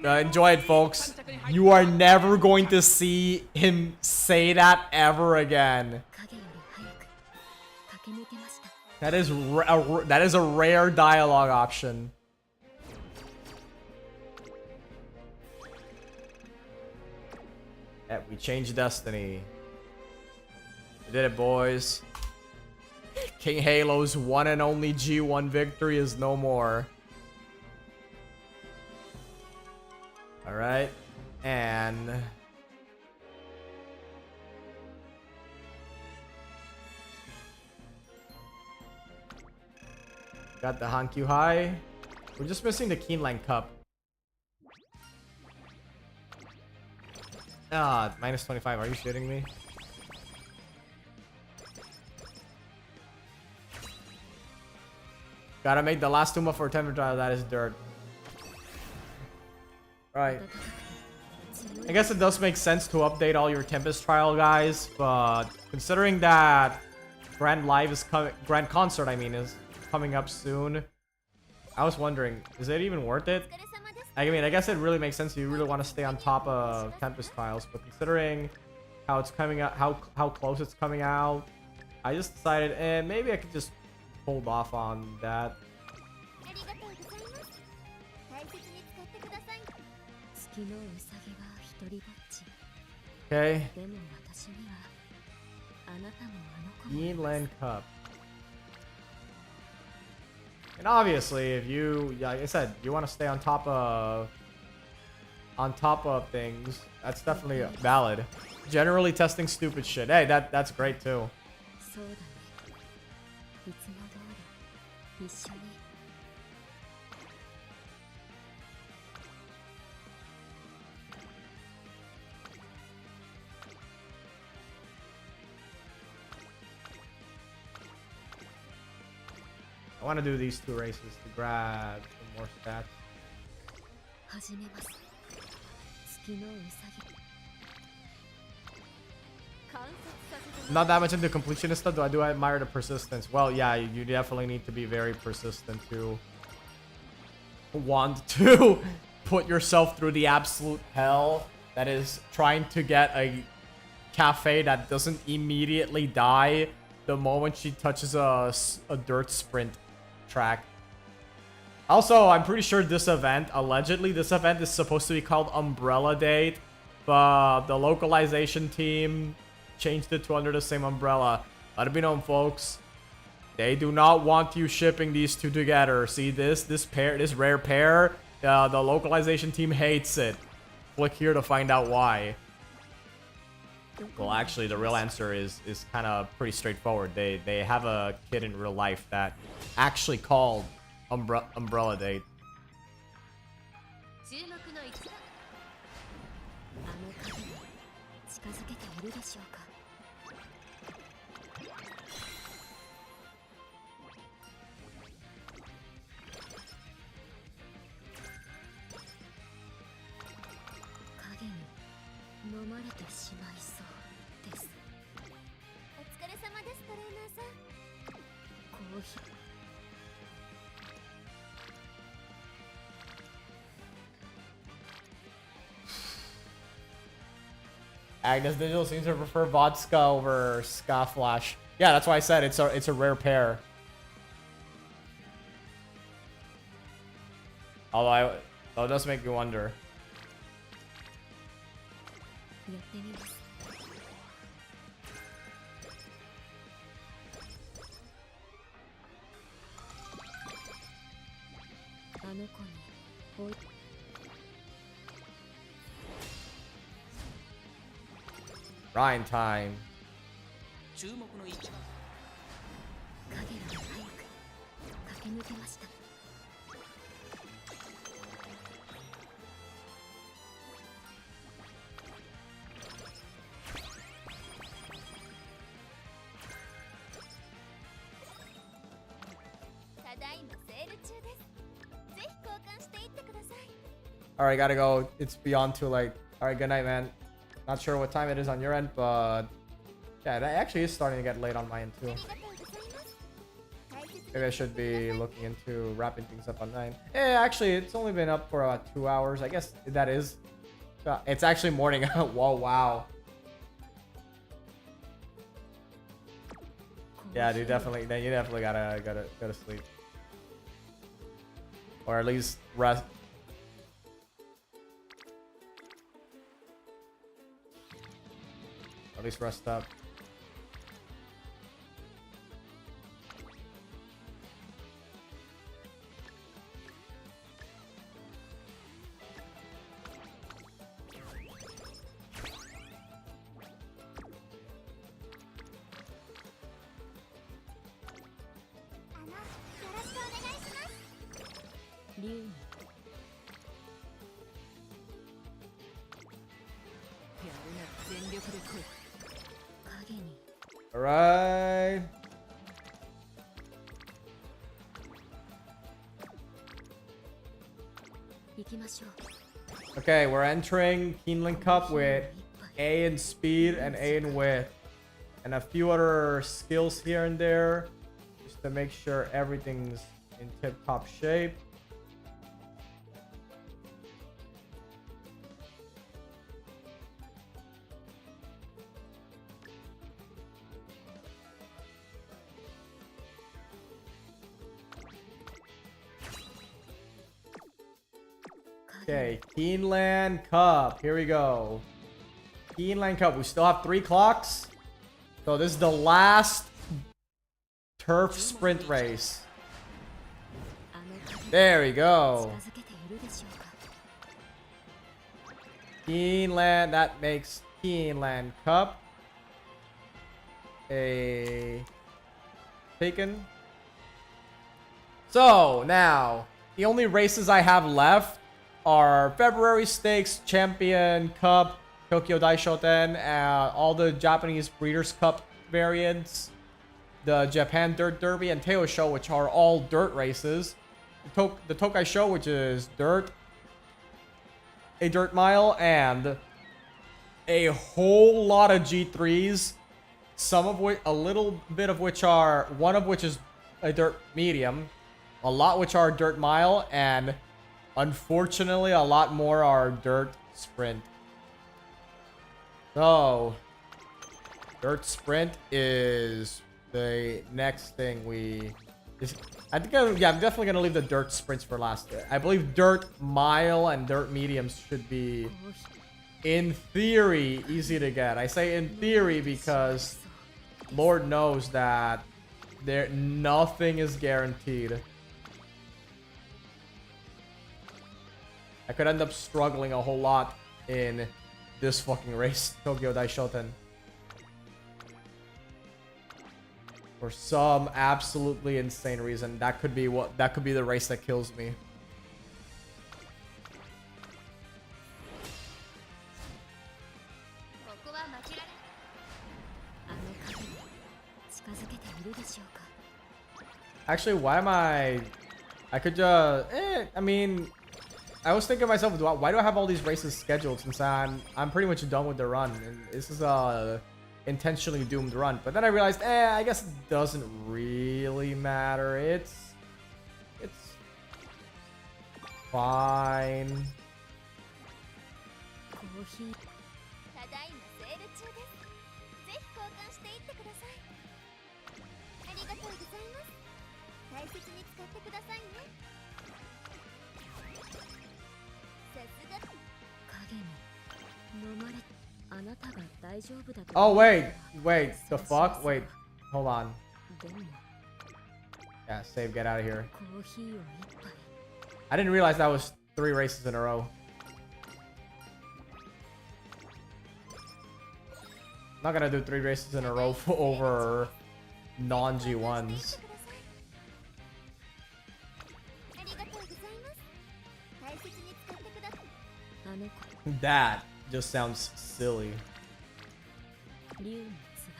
Enjoy it, folks. You are never going to see him say that ever again. 影より早く駆け抜けました That is a rare dialogue option. Yeah, we changed destiny. We did it, boys. King Halo's one and only G1 victory is no more. Alright. And... got the Hankyu High. We're just missing the Keenline Cup. Ah, minus 25. Are you shitting me? Gotta make the last Tuma for temperature. That is dirt. Right. I guess it does make sense to update all your Tempest trial guys, but considering that Grand Concert, I mean, is coming up soon, I was wondering, is it even worth it? I mean, I guess it really makes sense if you really want to stay on top of Tempest trials, but considering how it's coming out, how close it's coming out, I just decided, maybe I could just hold off on that. ありがとうございます。大切に使ってください。月のうさぎは一人ぼっち。 Okay. でも私にはあなたもあの子もいます。 Greenland Cup. And obviously, if you, like I said, you want to stay on top of things, that's definitely valid. Generally testing stupid shit. Hey, that's great too. そうだね。いつも通り一緒に。 I want to do these 2 races to grab some more stats. 始めます。月のうさぎ。 Not that much into completionist stuff, though I do admire the persistence. Well, yeah, you definitely need to be very persistent to want to put yourself through the absolute hell that is trying to get a cafe that doesn't immediately die the moment she touches a dirt sprint track. Also, I'm pretty sure this event, allegedly, this event is supposed to be called Umbrella Date, but the localization team changed it to under the same umbrella. Let it be known, folks, they do not want you shipping these 2 together. See this rare pair? The localization team hates it. Click here to find out why. Well, actually, the real answer is kind of pretty straightforward. They have a kid in real life that actually called Umbrella Date. 注目の一打。あの影に近づけているでしょうか。 影に飲まれてしまいそうです。 お疲れ様ですトレーナーさん。 コーヒー。 Agnes Digital seems to prefer vodka over Ska Flash. Yeah, that's why I said it's a rare pair. Although it does make me wonder. やってみます。 あの子におい Ryan time. 注目の一番。 影が早く駆け抜けました。 ただいまセール中です。ぜひ交換していってください。 Alright, gotta go. It's beyond too late. Alright, good night, man. Not sure what time it is on your end, but yeah, that actually is starting to get late on my end too. ありがとうございます。大切に Maybe I should be looking into wrapping things up on 9. Yeah, actually, it's only been up for about 2 hours. I guess that is. It's actually morning. Whoa, wow. Yeah, dude, definitely. Then you definitely gotta sleep, or at least rest. At least rest up. Alright. Okay, we're entering Keeneland Cup with A in speed and A in width. And a few other skills here and there. Just to make sure everything's in tip-top shape. Okay, Keeneland Cup. Here we go. Keeneland Cup. We still have 3 clocks. So this is the last turf sprint race. There we go. Keeneland. That makes Keeneland Cup a taken. So now the only races I have left are February Stakes, Champion Cup, Tokyo Daishoten, all the Japanese Breeders' Cup variants, the Japan Dirt Derby, and Teo Show, which are all dirt races. The Tokai Show, which is dirt, a dirt mile, and a whole lot of G3s. Some of which, a little bit of which are, one of which is a dirt medium, a lot which are dirt mile, and unfortunately, a lot more are dirt sprint. So, dirt sprint is the next thing we... I'm definitely going to leave the dirt sprints for last. I believe dirt mile and dirt mediums should be, in theory, easy to get. I say in theory because Lord knows that nothing is guaranteed. I could end up struggling a whole lot in this fucking race, Tokyo Daishoten. For some absolutely insane reason. That could be the race that kills me. Actually, why am I could just I mean, I was thinking to myself, why do I have all these races scheduled since I'm pretty much done with the run, and this is a intentionally doomed run. But then I realized, I guess it doesn't really matter. It's fine. ただいまセール中です。ぜひ交換していってください。ありがとうございます。大切に使ってくださいね。さすが。影に飲まれ、あなたが大丈夫だと。Oh wait, the fuck? Wait, hold on. でも Yeah, save, get out of here. コーヒーを一杯。 I didn't realize that was 3 races in a row. I'm not gonna do 3 races in a row over non-G1s. ありがとうございます。大切に使ってください。あの子 That just sounds silly. 竜の翼。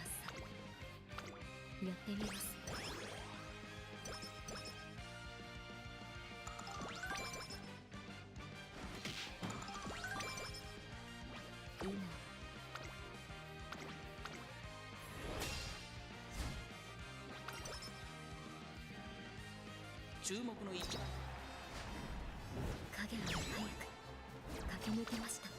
やってみます。今。 注目の一番影より早く駆け抜けました。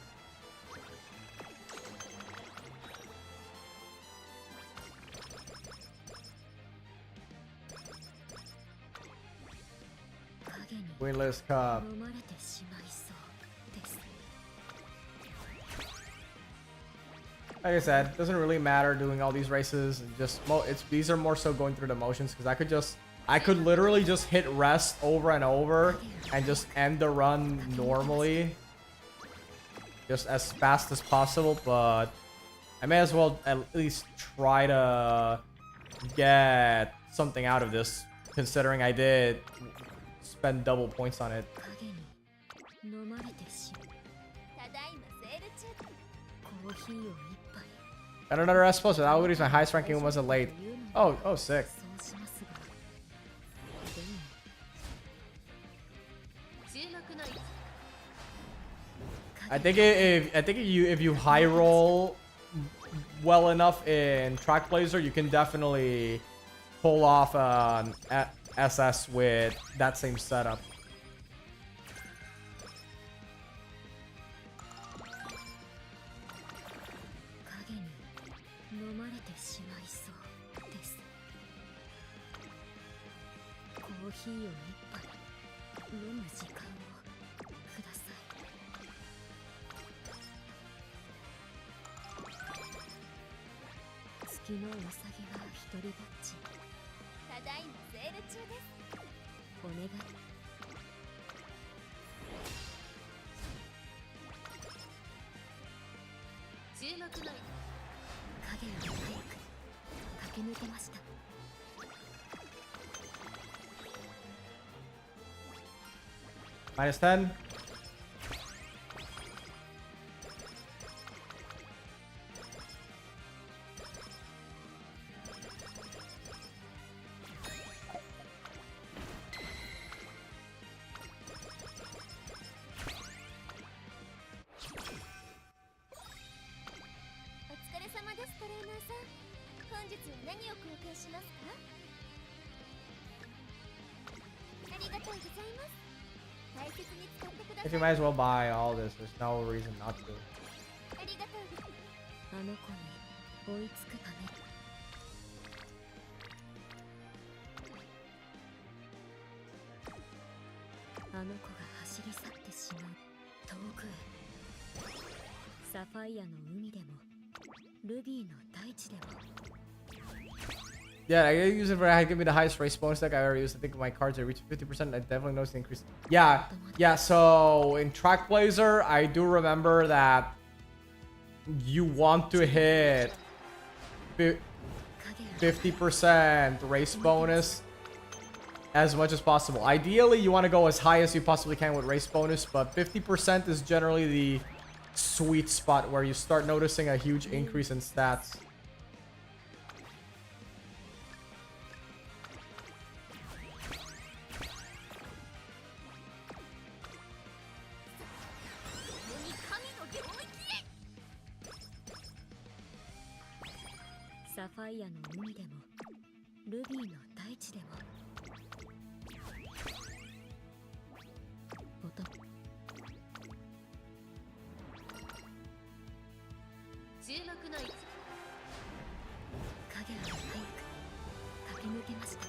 影に Winless Cup. 飲まれてしまいそうです。 Like I said, it doesn't really matter doing all these races. And just these are more so going through the motions because I could literally just hit rest over and over and just end the run normally, just as fast as possible. But I may as well at least try to get something out of this, considering I did spend double points on it. 影に飲まれてしまう。ただいまセール中。コーヒーを一杯。 Got another S plus. That would be my highest ranking one wasn't late. Oh, sick. そうしますが。でも注目の I think if you high roll well enough in Track Blazer, you can definitely pull off an SS with that same setup. 影に飲まれてしまいそうです。コーヒーを一杯飲む時間をください。月のうさぎは一人ぼっち。ただいまセール中です。お願い。注目の影を早く駆け抜けました。-10. If you might as well buy all this, there's no reason not to. あの子に追いつくため。あの子が走り去ってしまう遠くへ。サファイアの海でもルビーの大地でも。 Yeah, I use it for I give me the highest race bonus deck I ever used. I think my cards are reaching 50%. I definitely noticed the increase. Yeah, so in Track Blazer, I do remember that you want to hit 50% race bonus as much as possible. Ideally, you want to go as high as you possibly can with race bonus, but 50% is generally the sweet spot where you start noticing a huge increase in stats. Sapphire の海でもルビーの大地でも音注目の位置影は早く駆け抜けました。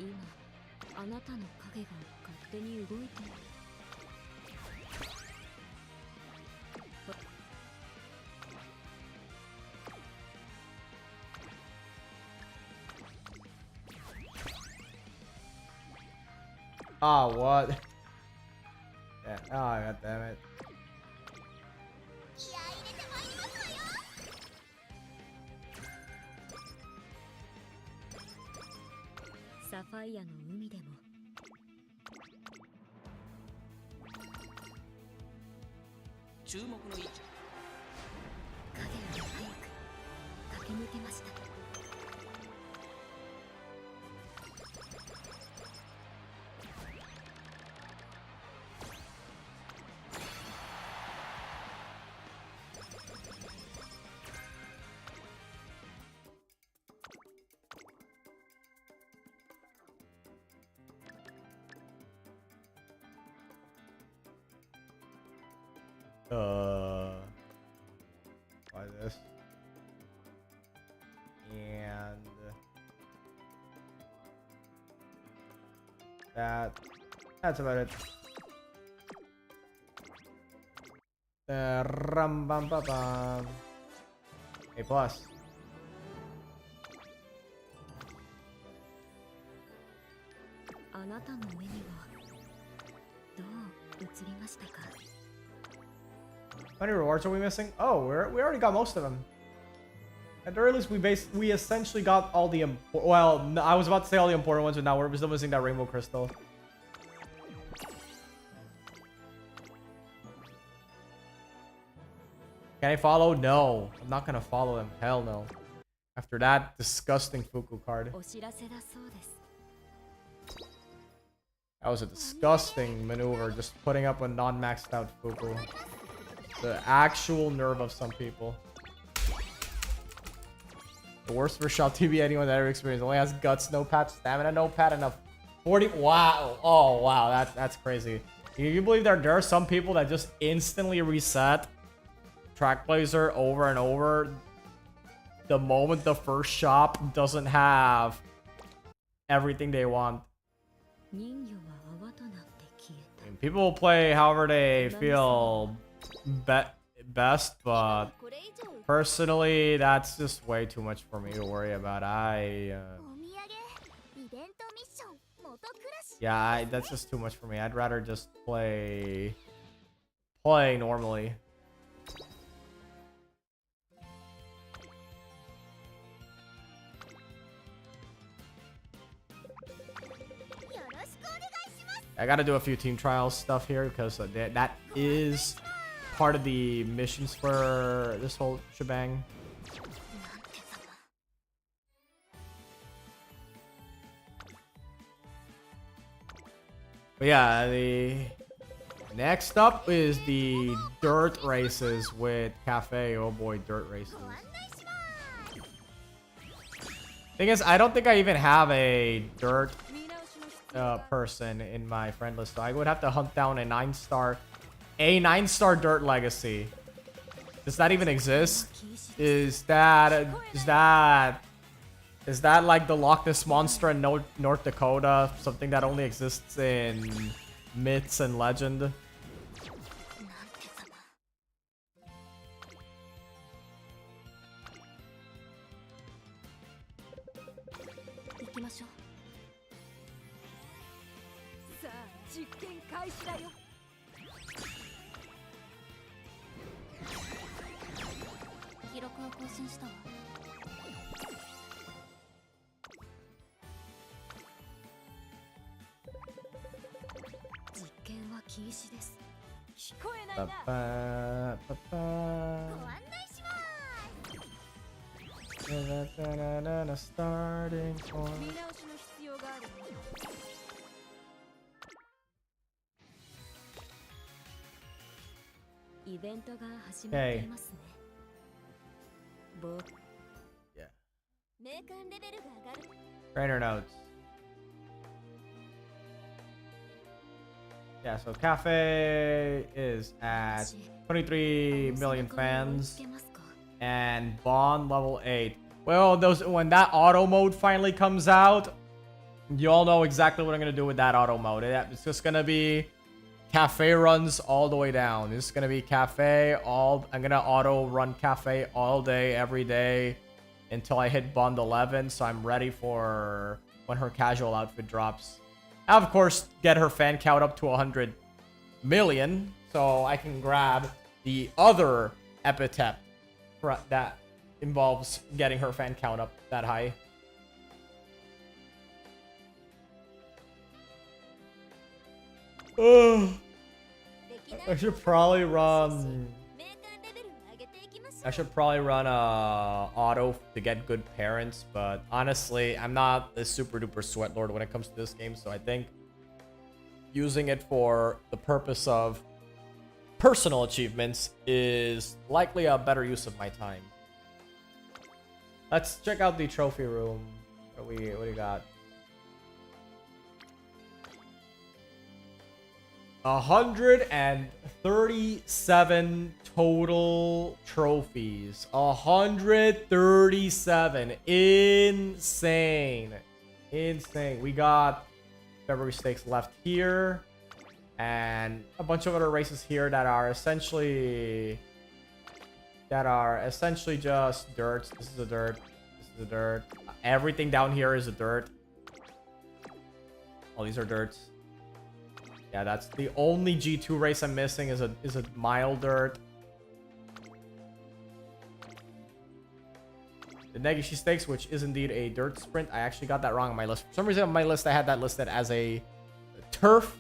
今あなたの影が勝手に動いている。Ah, what? Yeah, oh, god damn it. 気合い入れてまいりますわよ。サファイアの海でも注目の位置。影は早く駆け抜けました。Buy this. And that's about it. Rum bum bum bum. A plus. あなたの目にはどう映りましたか？ How many rewards are we missing? Oh, we already got most of them. At the very least, we essentially got all the well, I was about to say all the important ones, but now we're still missing that rainbow crystal. Can I follow? No, I'm not gonna follow him. Hell no. After that disgusting Fuku card. お知らせだそうです。 That was a disgusting maneuver, just putting up a non-maxed out Fuku. The actual nerve of some people. The worst first shot TB anyone that ever experienced. Only has guts, no pad, stamina, no pad, enough. 40. Wow. Oh, wow. That's crazy. You believe there are some people that just instantly reset Track Blazer over and over the moment the first shop doesn't have everything they want. 人魚は泡となって消えた。 I mean, people will play however they feel best, but personally, that's just way too much for me to worry about. Yeah, that's just too much for me. I'd rather just play normally. I gotta do a few team trials stuff here because that is part of the missions for this whole shebang. But yeah, the next up is the dirt races with Cafe. Oh boy, dirt races. Thing is, I don't think I even have a dirt person in my friend list, so I would have to hunt down a 9-star dirt legacy. Does that even exist? Is that like the Loch Ness monster in North Dakota, something that only exists in myths and legend? Starting point. Okay. Yeah. Trainer notes. Yeah, so Cafe is at 23 million fans. And Bond level 8. Well, when that auto mode finally comes out, you all know exactly what I'm gonna do with that auto mode. It's just gonna be Cafe runs all the way down. It's gonna be Cafe I'm gonna auto run Cafe all day, every day, until I hit Bond 11. So I'm ready for when her casual outfit drops. I'll, of course, get her fan count up to 100 million, so I can grab the other epithet that involves getting her fan count up that high. I should probably run auto to get good parents, but honestly, I'm not a super duper sweat lord when it comes to this game, so I think using it for the purpose of personal achievements is likely a better use of my time. Let's check out the trophy room. What do we got? 137 total trophies. 137. Insane. Insane. We got February stakes left here. And a bunch of other races here that are essentially just dirt. This is a dirt. This is a dirt. Everything down here is a dirt. All these are dirts. Yeah, that's the only G2 race I'm missing is a mile dirt. The Negishi Stakes, which is indeed a dirt sprint. I actually got that wrong on my list. For some reason on my list I had that listed as a turf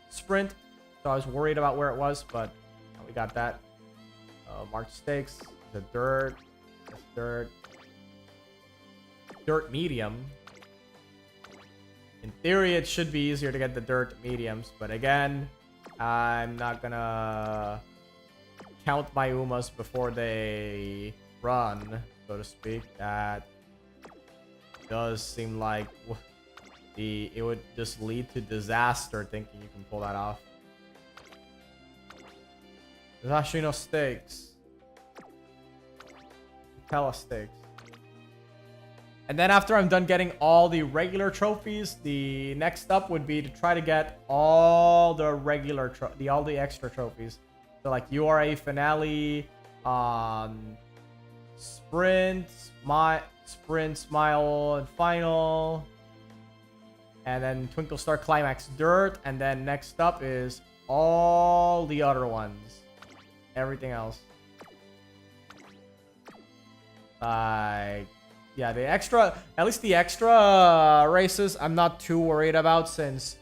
sprint, so I was worried about where it was, but we got that. March Stakes, the dirt, that's dirt. dirt medium. In theory, it should be easier to get the dirt mediums, but again, I'm not gonna count my Umas before they run, so to speak. That does seem like it would just lead to disaster thinking you can pull that off. There's actually no stakes. Tell us stakes. And then after I'm done getting all the regular trophies, the next up would be to try to get all the regular all the extra trophies. So like URA finale, sprint, smile, and final. And then Twinkle Star Climax Dirt. And then next up is all the other ones. Everything else. Like, yeah, the extra, at least the extra races, I'm not too worried about since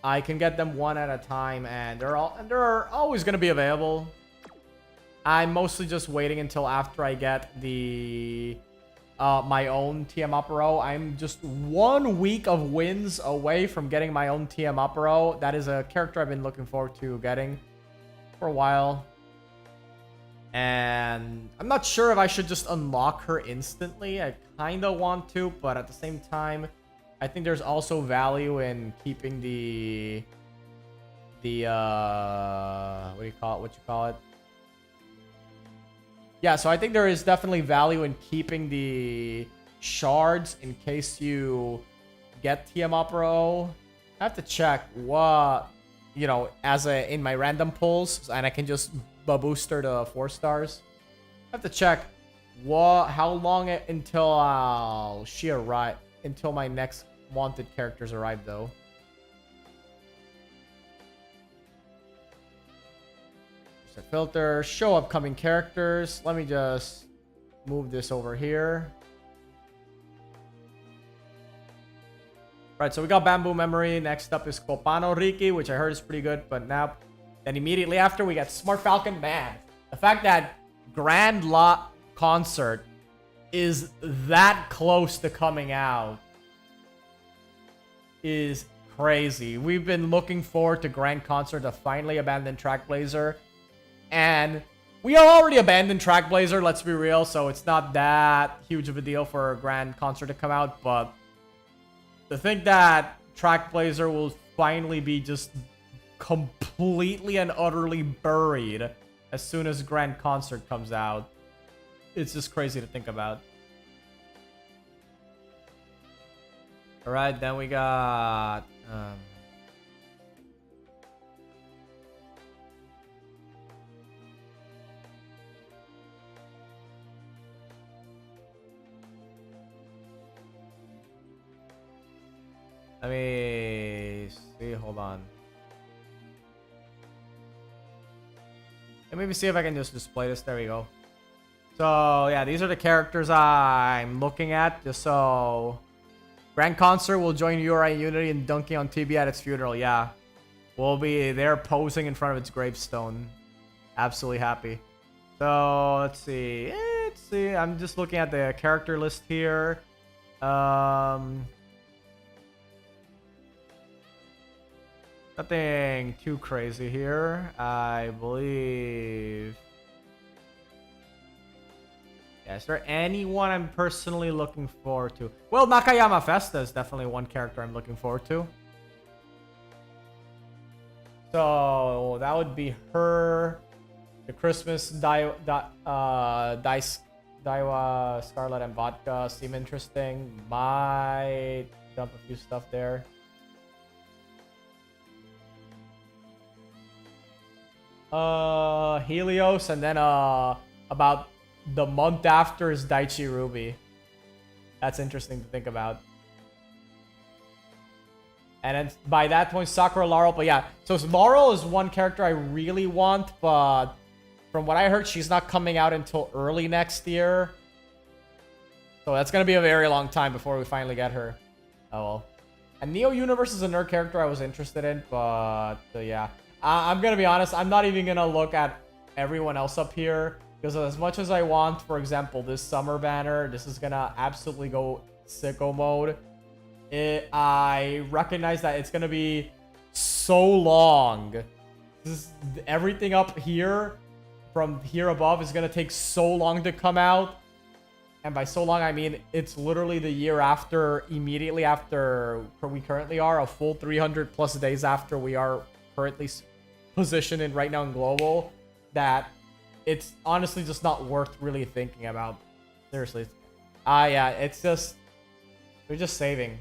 I can get them one at a time and they're always gonna be available. I'm mostly just waiting until after I get the my own TM Opero. I'm just 1 week of wins away from getting my own TM Opero. That is a character I've been looking forward to getting for a while. And I'm not sure if I should just unlock her instantly. I kind of want to, but at the same time, I think there's also value in keeping the what do you call it? Yeah, so I think there is definitely value in keeping the shards in case you get TM Opero. I have to check what, you know, in my random pulls, and I can just boost her to 4 stars. I have to check how long until she arrive, until my next wanted characters arrive though. Set filter, show upcoming characters. Let me just move this over here. Right, so we got Bamboo Memory. Next up is Kopano Riki, which I heard is pretty good, but now then immediately after we got Smart Falcon. Man, the fact that Grand Lot Concert is that close to coming out is crazy. We've been looking forward to Grand Concert to finally abandon Trackblazer, and we are already abandoned Trackblazer, let's be real, so it's not that huge of a deal for Grand Concert to come out, but to think that Trackblazer will finally be just completely and utterly buried as soon as Grand Concert comes out, it's just crazy to think about. Alright, then we got let me see, hold on. Let me see if I can just display this. There we go. So, yeah, these are the characters I'm looking at. Just so Grand Concert will join URI Unity and dunking on TB at its funeral. Yeah. We'll be there posing in front of its gravestone. Absolutely happy. So, let's see. I'm just looking at the character list here. Nothing too crazy here, I believe. Yeah, is there anyone I'm personally looking forward to? Well, Nakayama Festa is definitely one character I'm looking forward to. So that would be her. The Christmas Daiwa Scarlet and Vodka seem interesting. Might dump a few stuff there. Helios, and then about the month after is Daichi Ruby. That's interesting to think about. And then by that point, Sakura Laurel. But yeah, so Laurel is one character I really want, but from what I heard, she's not coming out until early next year. So that's gonna be a very long time before we finally get her. Oh well. And Neo Universe is another character I was interested in, but yeah. I'm gonna be honest, I'm not even gonna look at everyone else up here, because as much as I want, for example, this summer banner, this is gonna absolutely go sicko mode. I recognize that it's gonna be so long. Everything up here, from here above, is gonna take so long to come out. And by so long, I mean it's literally the year after, immediately after we currently are, a full 300 plus days after we are currently positioned in right now in global, that it's honestly just not worth really thinking about. Seriously. Yeah, it's just, we're just saving,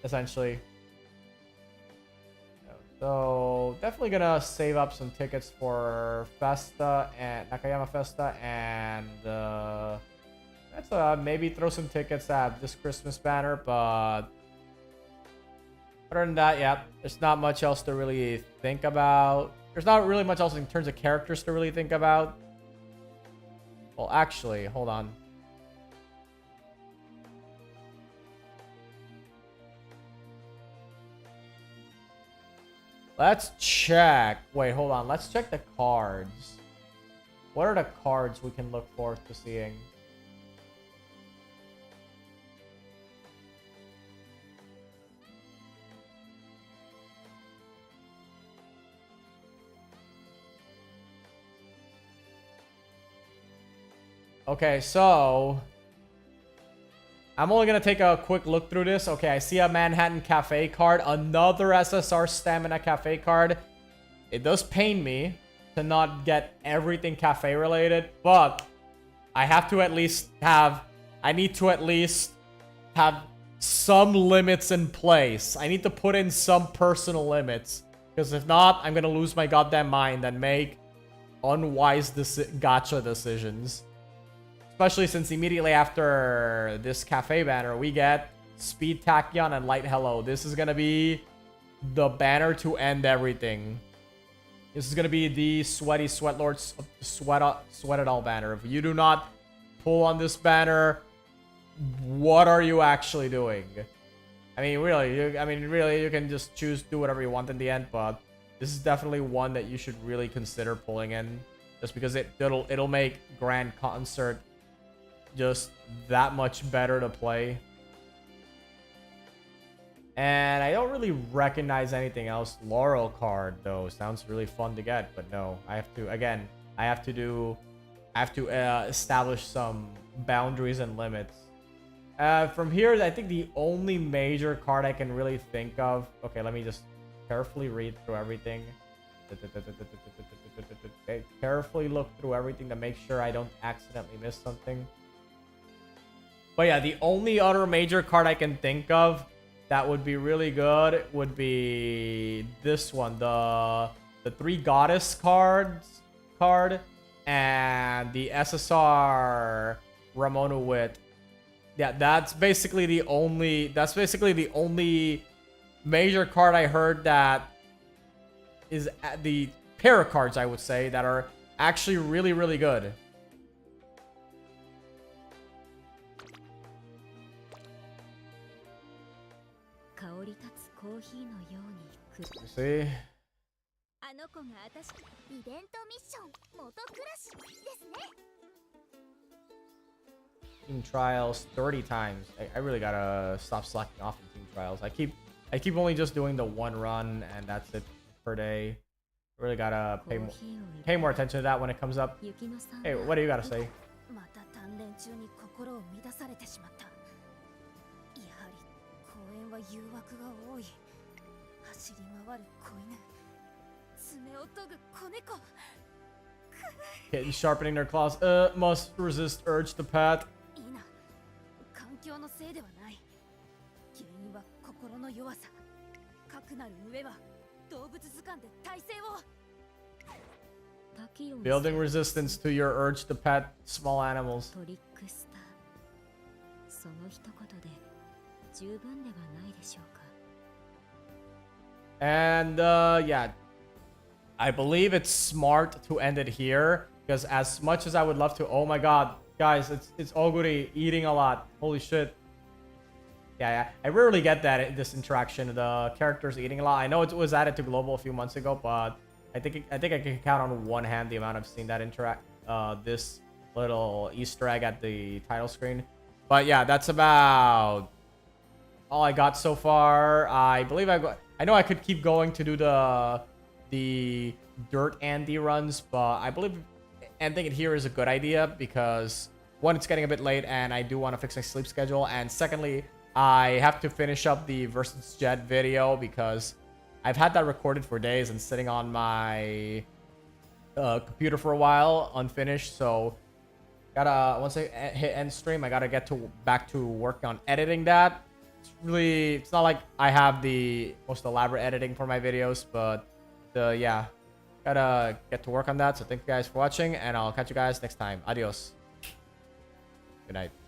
essentially. So definitely gonna save up some tickets for Festa and Nakayama Festa, and let's maybe throw some tickets at this Christmas banner. But other than that, yeah, there's not much else to really think about. There's not really much else in terms of characters to really think about. Well, actually, hold on. Let's check. Wait, hold on. Let's check the cards. What are the cards we can look forward to seeing? Okay, so I'm only gonna take a quick look through this. Okay, I see a Manhattan Cafe card, another SSR Stamina Cafe card. It does pain me to not get everything cafe related, but I have to at least have, I need to at least have some limits in place. I need to put in some personal limits, because if not, I'm gonna lose my goddamn mind and make unwise gacha decisions. Especially since immediately after this cafe banner, we get Speed Tachyon and Light Hello. This is going to be the banner to end everything. This is going to be the Sweaty Sweatlords Sweat It All banner. If you do not pull on this banner, what are you actually doing? I mean, really, you can just choose, do whatever you want in the end, but this is definitely one that you should really consider pulling in, just because it'll make Grand Concert just that much better to play. And I don't really recognize anything else. Laurel card though sounds really fun to get, but no, I have to establish some boundaries and limits. From here, I think the only major card I can really think of. Okay, let me just carefully read through everything. Carefully look through everything to make sure I don't accidentally miss something. But yeah, the only other major card I can think of that would be really good would be this one, the 3 Goddess card, and the SSR Ramona Wit. Yeah, that's basically the only major card I heard that is the pair of cards, I would say, that are actually really, really good. You see? あの子が私イベントミッション元暮らしですね。 Team trials 30 times. I really gotta stop slacking off in team trials. I keep only just doing the 1 run and that's it per day. Really gotta pay more attention to that when it comes up. Hey, what do you gotta say? また鍛錬中に心を乱されてしまった。やはり公園は誘惑が多い。走り回る子犬。爪を研ぐ子猫。Kittens sharpening their claws. Must resist urge to pet. いいな。環境のせいではない。原因は心の弱さ。かくなる上は動物図鑑で体勢を。Building resistance to your urge to pet small animals. トリックスター。その一言で十分ではないでしょうか。 And yeah, I believe it's smart to end it here, because as much as I would love to, oh my god, guys, it's Oguri eating a lot. Holy shit. Yeah, I rarely get that this interaction, the characters eating a lot. I know it was added to global a few months ago, but I think I can count on one hand the amount I've seen that this little Easter egg at the title screen. But yeah, that's about all I got so far. I believe I know I could keep going to do the Dirt Andy runs, but I believe ending it here is a good idea because one, it's getting a bit late and I do want to fix my sleep schedule, and secondly, I have to finish up the Versus Jet video because I've had that recorded for days and sitting on my computer for a while unfinished. So gotta, once I hit end stream, I gotta get back to work on editing that. It's not like I have the most elaborate editing for my videos, but yeah, gotta get to work on that. So thank you guys for watching, and I'll catch you guys next time. Adios. Good night.